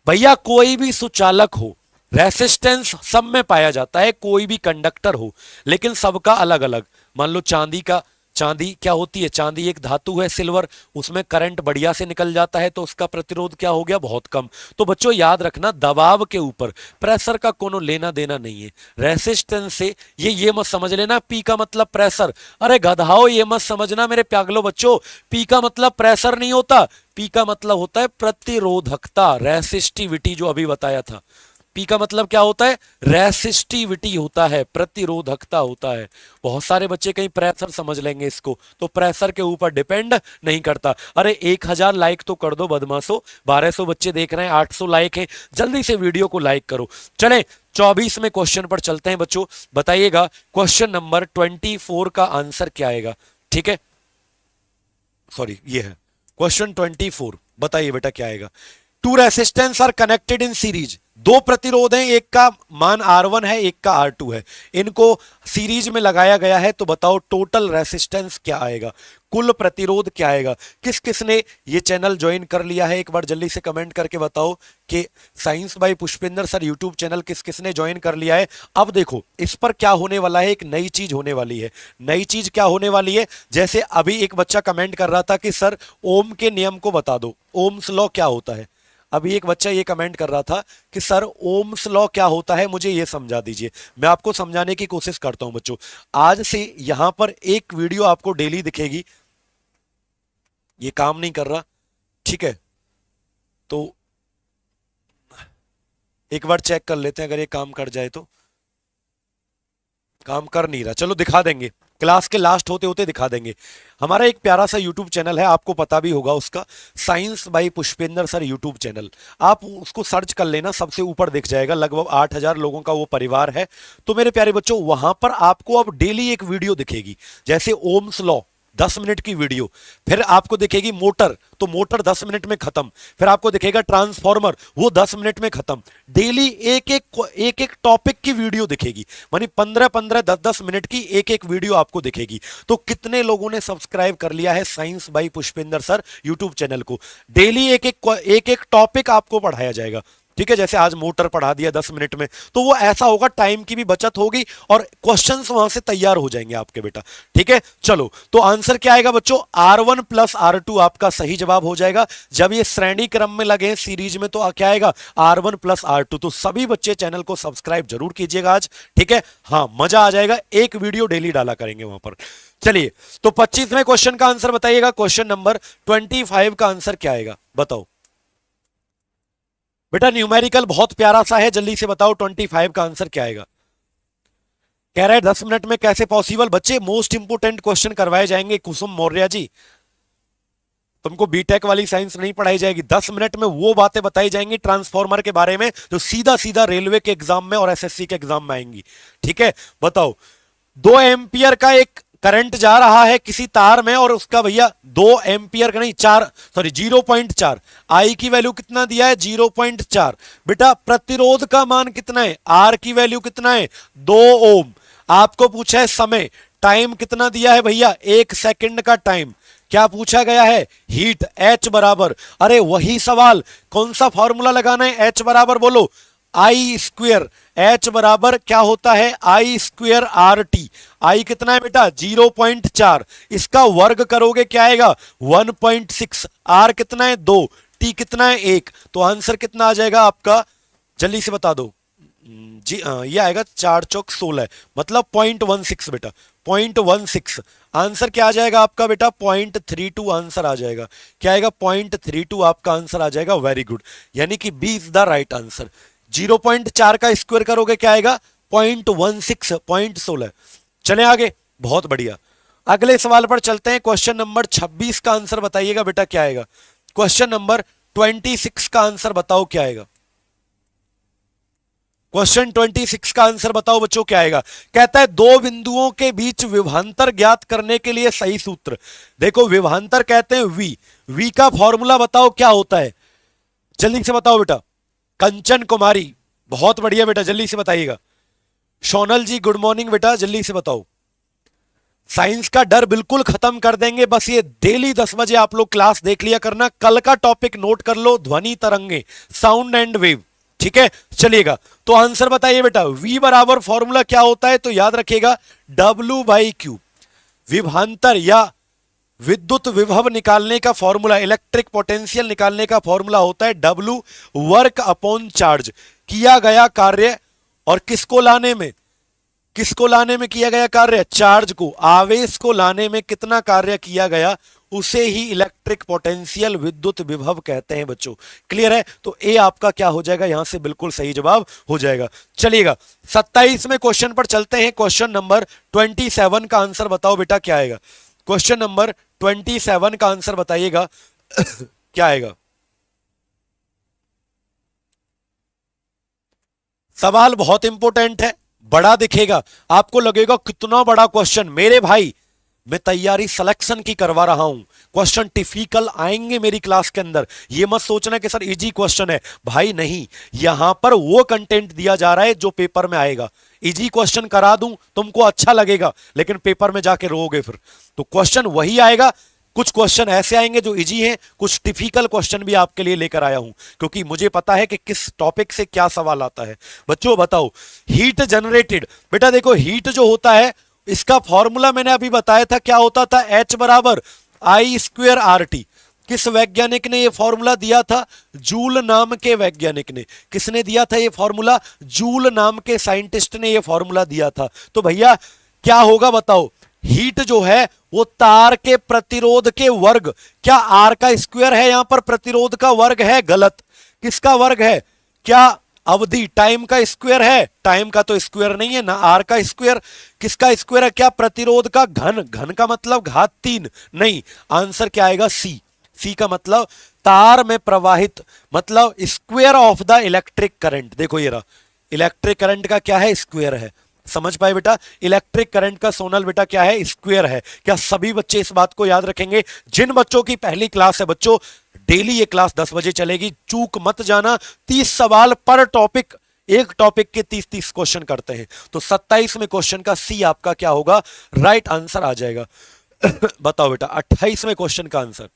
भैया कोई भी सुचालक हो, रेसिस्टेंस सब में पाया जाता है, कोई भी कंडक्टर हो, लेकिन सबका अलग अलग। मान लो चांदी का चांदी क्या होती है, चांदी एक धातु है सिल्वर, उसमें करंट बढ़िया से निकल जाता है तो उसका प्रतिरोध क्या हो गया, बहुत कम। तो बच्चों याद रखना दबाव के ऊपर प्रेशर का कोनो लेना देना नहीं है। रेसिस्टेंस से ये मत समझ लेना पी का मतलब प्रेशर, अरे गधाओ ये मत समझना मेरे प्यागलो बच्चों, पी का मतलब प्रेशर नहीं होता, पी का मतलब होता है प्रतिरोधकता, रेसिस्टिविटी, जो अभी बताया था। पी का मतलब क्या होता है, रेसिस्टिविटी होता है, प्रतिरोधकता होता है। बहुत सारे बच्चे कहीं प्रेशर समझ लेंगे इसको, तो प्रेशर के ऊपर डिपेंड नहीं करता। अरे 1000 लाइक तो कर दो बदमाशो, 1200 बच्चे देख रहे हैं, 800 लाइक है, जल्दी से वीडियो को लाइक करो। चले 24वें क्वेश्चन पर चलते हैं बच्चों। बताइएगा क्वेश्चन नंबर 24 का आंसर क्या आएगा। ठीक है, सॉरी ये है क्वेश्चन 24। बताइए बेटा क्या आएगा। Two resistance are connected in series, दो प्रतिरोध हैं, एक का मान R1 है, एक का R2 है, इनको सीरीज में लगाया गया है। तो बताओ टोटल रेसिस्टेंस क्या आएगा, कुल प्रतिरोध क्या आएगा। किस किस ने ये चैनल ज्वाइन कर लिया है, एक बार जल्दी से कमेंट करके बताओ कि science by Pushpendra sir YouTube channel किस किस ने ज्वाइन कर लिया है। अब देखो इस पर क्या होने वाला है, एक नई चीज होने वाली है। नई चीज क्या होने वाली है, जैसे अभी एक बच्चा कमेंट कर रहा था कि सर ओम के नियम को बता दो, ओम्स लॉ क्या होता है। अभी एक बच्चा ये कमेंट कर रहा था कि सर ओम्स लॉ क्या होता है, मुझे ये समझा दीजिए। मैं आपको समझाने की कोशिश करता हूं बच्चों। आज से यहां पर एक वीडियो आपको डेली दिखेगी। ये काम नहीं कर रहा, ठीक है, तो एक बार चेक कर लेते हैं, अगर ये काम कर जाए तो। काम कर नहीं रहा, चलो दिखा देंगे, क्लास के लास्ट होते होते दिखा देंगे। हमारा एक प्यारा सा यूट्यूब चैनल है, आपको पता भी होगा उसका, science by Pushpendra sir YouTube channel. आप उसको सर्च कर लेना, सबसे ऊपर दिख जाएगा, लगभग 8000 लोगों का वो परिवार है। तो मेरे प्यारे बच्चों वहां पर आपको अब डेली एक वीडियो दिखेगी, जैसे ओम्स लॉ 10 मिनट की वीडियो, फिर आपको दिखेगी मोटर, तो मोटर 10 मिनट में खत्म, फिर आपको दिखेगा ट्रांसफॉर्मर, वो 10 मिनट में खत्म। डेली एक एक टॉपिक की वीडियो दिखेगी, मानी 15-15 10-10 मिनट की एक एक वीडियो आपको दिखेगी। तो कितने लोगों ने सब्सक्राइब कर लिया है science by Pushpendra sir YouTube channel को। डेली एक एक टॉपिक आपको पढ़ाया जाएगा, ठीक है। जैसे आज मोटर पढ़ा दिया 10 मिनट में, तो वो ऐसा होगा, टाइम की भी बचत होगी और क्वेश्चंस वहां से तैयार हो जाएंगे आपके बेटा, ठीक है। चलो तो आंसर क्या आएगा बच्चों, R1 प्लस R2 आपका सही जवाब हो जाएगा। जब ये श्रेणी क्रम में लगे सीरीज में तो क्या आएगा, R1 प्लस R2। तो सभी बच्चे चैनल को सब्सक्राइब जरूर कीजिएगा आज, ठीक है। हाँ मजा आ जाएगा, एक वीडियो डेली डाला करेंगे वहां पर। चलिए तो 25वें क्वेश्चन का आंसर बताइएगा। क्वेश्चन नंबर 25 का आंसर क्या आएगा, बताओ बेटा। न्यूमेरिकल बहुत प्यारा सा है, जल्दी से बताओ 25 का आंसर क्या आएगा। कह रहे हैं 10 मिनट में कैसे पॉसिबल। बच्चे मोस्ट इंपोर्टेंट क्वेश्चन करवाए जाएंगे कुसुम मौर्य जी, तुमको बीटेक वाली साइंस नहीं पढ़ाई जाएगी। 10 मिनट में वो बातें बताई जाएंगी ट्रांसफॉर्मर के बारे में जो सीधा सीधा रेलवे के एग्जाम में और एसएससी के एग्जाम में आएंगी, ठीक है। बताओ 2 एम्पियर का एक करंट जा रहा है किसी तार में, और उसका भैया 2 एम्पियर का नहीं 0.4, आई की वैल्यू कितना दिया है 0.4। बेटा प्रतिरोध का मान कितना है, आर की वैल्यू कितना है 2 ओम। आपको पूछा है समय, टाइम कितना दिया है भैया 1 सेकंड का टाइम। क्या पूछा गया है, हीट H बराबर, अरे वही सवाल, कौन सा फॉर्मूला लगाना है, H बराबर बोलो आई स्क्वेयर। H बराबर क्या होता है आई स्क्वेयर RT। आई कितना है बेटा 0.4, इसका वर्ग करोगे क्या आएगा 1.6। R कितना है 2, T कितना है 1। तो आंसर कितना आ जाएगा आपका, जल्दी से बता दो जी। ये आएगा 4 चौक 16, मतलब 0.16 बेटा, 0.16। आंसर क्या आ जाएगा आपका बेटा 0.32 आंसर आ जाएगा। क्या आएगा 0.32 आपका आंसर आ जाएगा। वेरी गुड, यानी कि B is the right answer. 0.4 का स्क्वायर करोगे क्या आएगा 0.16, 0.16। चले आगे, बहुत बढ़िया। अगले सवाल पर चलते हैं। क्वेश्चन नंबर 26 का आंसर बताइएगा बेटा क्या आएगा। क्वेश्चन नंबर 26 का आंसर बताओ क्या आएगा। क्वेश्चन 26 का आंसर बताओ बच्चों क्या आएगा। कहता है दो बिंदुओं के बीच विभवांतर ज्ञात करने के लिए सही सूत्र। देखो विभवांतर कहते हैं वी का फॉर्मूला बताओ क्या होता है, जल्दी से बताओ बेटा। कंचन कुमारी बहुत बढ़िया बेटा, जल्दी से बताइएगा। सोनल जी गुड मॉर्निंग बेटा, जल्दी से बताओ। साइंस का डर बिल्कुल खत्म कर देंगे, बस ये डेली 10 बजे आप लोग क्लास देख लिया करना। कल का टॉपिक नोट कर लो, ध्वनि तरंगे, साउंड एंड वेव, ठीक है। चलिएगा तो आंसर बताइए बेटा। V बराबर फॉर्मूला क्या होता है, तो याद रखिएगा W/Q। विभवांतर या विद्युत विभव निकालने का फॉर्मूला, इलेक्ट्रिक पोटेंशियल निकालने का फॉर्मूला होता है W वर्क अपॉन चार्ज। किया गया कार्य और किसको लाने में किया गया कार्य, चार्ज को, आवेश को लाने में कितना कार्य किया गया, उसे ही इलेक्ट्रिक पोटेंशियल विद्युत विभव कहते हैं बच्चों। क्लियर है? तो ए आपका क्या हो जाएगा, यहां से बिल्कुल सही जवाब हो जाएगा। चलिएगा 27वें क्वेश्चन पर चलते हैं। क्वेश्चन नंबर 27 का आंसर बताओ बेटा क्या आएगा। क्वेश्चन नंबर 27 का आंसर बताइएगा क्या आएगा। सवाल बहुत इंपॉर्टेंट है, बड़ा दिखेगा, आपको लगेगा कितना बड़ा क्वेश्चन। मेरे भाई मैं तैयारी सिलेक्शन की करवा रहा हूं, क्वेश्चन टिपिकल आएंगे मेरी क्लास के अंदर। ये मत सोचना कि सर इजी क्वेश्चन है, भाई नहीं, यहां पर वो कंटेंट दिया जा रहा है जो पेपर में आएगा। इजी क्वेश्चन करा दूं तुमको अच्छा लगेगा, लेकिन पेपर में जाके रोओगे फिर। तो क्वेश्चन वही आएगा, कुछ क्वेश्चन ऐसे आएंगे जो इजी हैं, कुछ टिपिकल क्वेश्चन भी आपके लिए लेकर आया हूं, क्योंकि मुझे पता है कि किस टॉपिक से क्या सवाल आता है। बच्चों बताओ, हीट जनरेटेड, बेटा देखो हीट जो होता है इसका फॉर्मूला मैंने अभी बताया था, क्या होता था, H बराबर I² RT। किस वैज्ञानिक ने यह फॉर्मूला दिया था, जूल नाम के वैज्ञानिक ने। किसने दिया था यह फॉर्मूला, जूल नाम के साइंटिस्ट ने यह फॉर्मूला दिया था। तो भैया क्या होगा बताओ, हीट जो है वो तार के प्रतिरोध के वर्ग, क्या आर का स्क्वायर है यहां पर, प्रतिरोध का वर्ग है, गलत। किसका वर्ग है, क्या अवधि टाइम का स्क्वायर है, टाइम का तो स्क्वायर नहीं है ना, आर का स्क्वायर। किसका स्क्वायर है, क्या प्रतिरोध का घन, घन का मतलब घात 3 नहीं। आंसर क्या आएगा, सी। सी का मतलब तार में प्रवाहित, मतलब square of the electric current. देखो ये रहा, इलेक्ट्रिक करंट का क्या है, स्क्वायर है। समझ पाए बेटा, इलेक्ट्रिक करंट का सोनल बेटा क्या है, स्क्वायर है। क्या सभी बच्चे इस बात को याद रखेंगे? जिन बच्चों की पहली क्लास है बच्चों, डेली ये क्लास 10 बजे चलेगी, चूक मत जाना। 30 सवाल पर टॉपिक, एक टॉपिक के 30-30 क्वेश्चन करते हैं। तो 27वें क्वेश्चन का सी आपका क्या होगा, राइट आंसर आ जाएगा। बताओ बेटा 28वें क्वेश्चन का आंसर।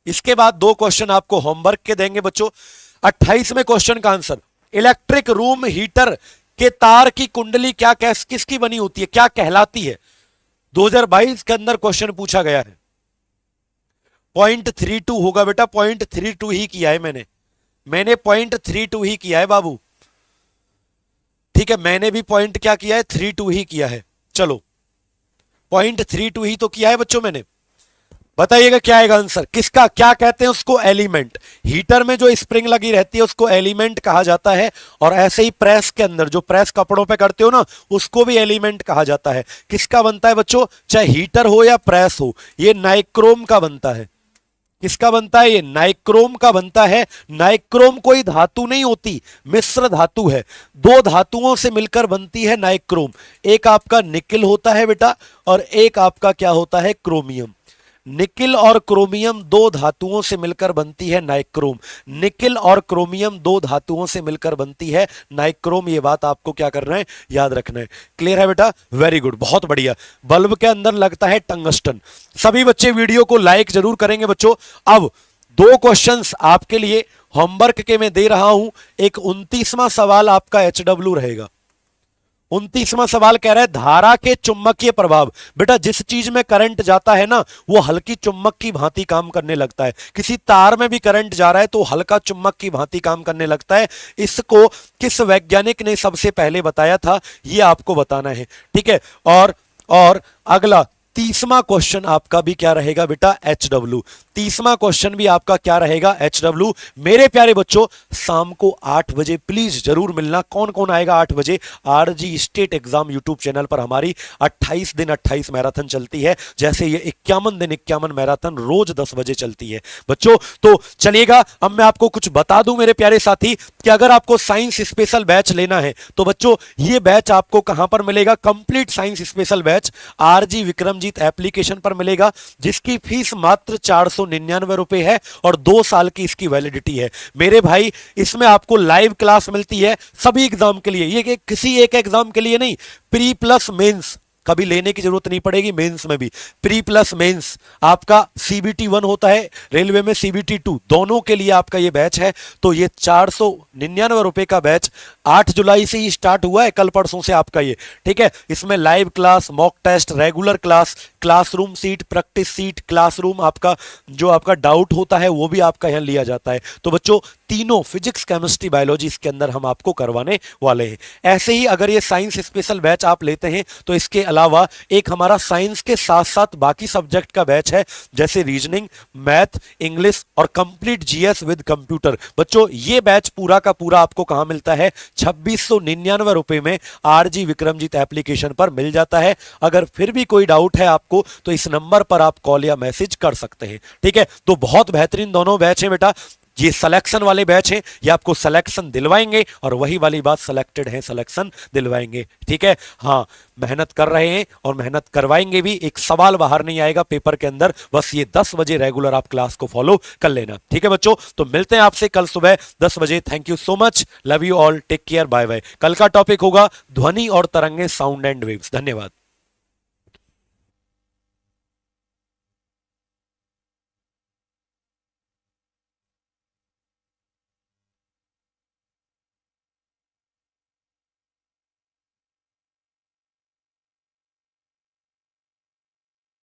इसके बाद 2 क्वेश्चन आपको होमवर्क के देंगे बच्चों। 28वें क्वेश्चन का आंसर, इलेक्ट्रिक रूम हीटर के तार की कुंडली क्या किसकी बनी होती है, क्या कहलाती है। 2022 के अंदर क्वेश्चन पूछा गया है। 0.32 होगा बेटा, 0.32 ही किया है मैंने 0.32 ही किया है बाबू। ठीक है, मैंने भी पॉइंट क्या किया है, 32 ही किया है। चलो 0.32 ही तो किया है बच्चों मैंने। बताइएगा क्या आएगा आंसर, किसका, क्या कहते हैं उसको, एलिमेंट। हीटर में जो स्प्रिंग लगी रहती है उसको एलिमेंट कहा जाता है, और ऐसे ही प्रेस के अंदर जो प्रेस कपड़ों पे करते हो ना, उसको भी एलिमेंट कहा जाता है। किसका बनता है बच्चों, चाहे हीटर हो या प्रेस हो, ये नाइक्रोम का बनता है। किसका बनता है, ये नाइक्रोम का बनता है। नाइक्रोम कोई धातु नहीं होती, मिश्र धातु है। 2 धातुओं से मिलकर बनती है नाइक्रोम। एक आपका निकिल होता है बेटा, और एक आपका क्या होता है, क्रोमियम। निकिल और क्रोमियम 2 धातुओं से मिलकर बनती है नाइक्रोम। निकिल और क्रोमियम 2 धातुओं से मिलकर बनती है नाइक्रोम। ये बात आपको क्या करना है, याद रखना है। क्लियर है बेटा, वेरी गुड, बहुत बढ़िया। बल्ब के अंदर लगता है टंगस्टन। सभी बच्चे वीडियो को लाइक जरूर करेंगे बच्चों। अब 2 क्वेश्चंस आपके लिए होमवर्क के मैं दे रहा हूं। एक 29वां सवाल आपका HW रहेगा। 29वां सवाल कह रहा है धारा के चुंबकीय प्रभाव। बेटा जिस चीज में करंट जाता है ना, वो हल्की चुंबक की भांति काम करने लगता है। किसी तार में भी करंट जा रहा है तो हल्का चुंबक की भांति काम करने लगता है। इसको किस वैज्ञानिक ने सबसे पहले बताया था, ये आपको बताना है। ठीक है, और अगला 30वां क्वेश्चन आपका भी क्या रहेगा बेटा, HW। 30वां क्वेश्चन भी आपका क्या रहेगा, HW। मेरे प्यारे बच्चों शाम को 8 बजे प्लीज जरूर मिलना। कौन कौन आएगा 8 बजे, RG state exam YouTube channel पर हमारी 28 दिन 28 मैराथन चलती है। जैसे ये 51 दिन 51 मैराथन रोज 10 बजे चलती है बच्चों। तो चलिएगा, अब मैं आपको कुछ बता दूं मेरे प्यारे साथी, कि अगर आपको साइंस स्पेशल बैच लेना है तो बच्चों ये बैच आपको कहां पर मिलेगा, complete science special batch RG Vikramjit application पर मिलेगा, जिसकी फीस मात्र 499 रुपए है और 2 साल की इसकी वैलिडिटी है। मेरे भाई इसमें आपको लाइव क्लास मिलती है सभी एग्जाम के लिए, ये किसी एक एग्जाम के लिए नहीं, प्री प्लस मेंस कभी लेने की जरूरत नहीं पड़ेगी मेंस में भी। प्री प्लस मेंस आपका CBT 1 होता है, रेलवे में CBT 2, दोनों के लिए आपका ये बैच है। तो ये 499 रुपए का बैच 8 जुलाई से ही स्टार्ट हुआ है, कल परसों से आपका ये, ठीक है। इसमें live class, mock test, regular class, classroom sheet, practice sheet, classroom आपका जो आपका डाउट होता है वो भी आपका यहाँ लिया जाता है। तो बच्चों तीनों फिजिक्स, केमिस्ट्री, बायोलॉजी इसके अंदर हम आपको करवाने वाले हैं। ऐसे ही अगर ये साइंस स्पेशल बैच आप लेते हैं तो इसके अलावा एक हमारा साइंस के साथ साथ बाकी सब्जेक्ट का बैच है, जैसे रीजनिंग, मैथ, इंग्लिश और कंप्लीट जीएस विद कंप्यूटर। बच्चों ये बैच पूरा का पूरा आपको कहां मिलता है? 2699 रुपए में RG विक्रमजीत एप्लीकेशन पर मिल जाता है। अगर फिर भी कोई डाउट है आपको तो इस नंबर पर आप कॉल या मैसेज कर सकते हैं, ठीक है। तो बहुत बेहतरीन दोनों बैच हैं बेटा। ये सिलेक्शन वाले बैच हैं, ये आपको सिलेक्शन दिलवाएंगे, और वही वाली बात, सिलेक्टेड है सिलेक्शन दिलवाएंगे, ठीक है। हाँ, मेहनत कर रहे हैं और मेहनत करवाएंगे भी, एक सवाल बाहर नहीं आएगा पेपर के अंदर। बस ये 10 बजे रेगुलर आप क्लास को फॉलो कर लेना, ठीक है बच्चों। तो मिलते हैं आपसे कल सुबह 10 बजे। Thank you so much, love you all, take care, bye bye. कल का टॉपिक होगा ध्वनि और तरंगे, साउंड एंड वेव्स। धन्यवाद।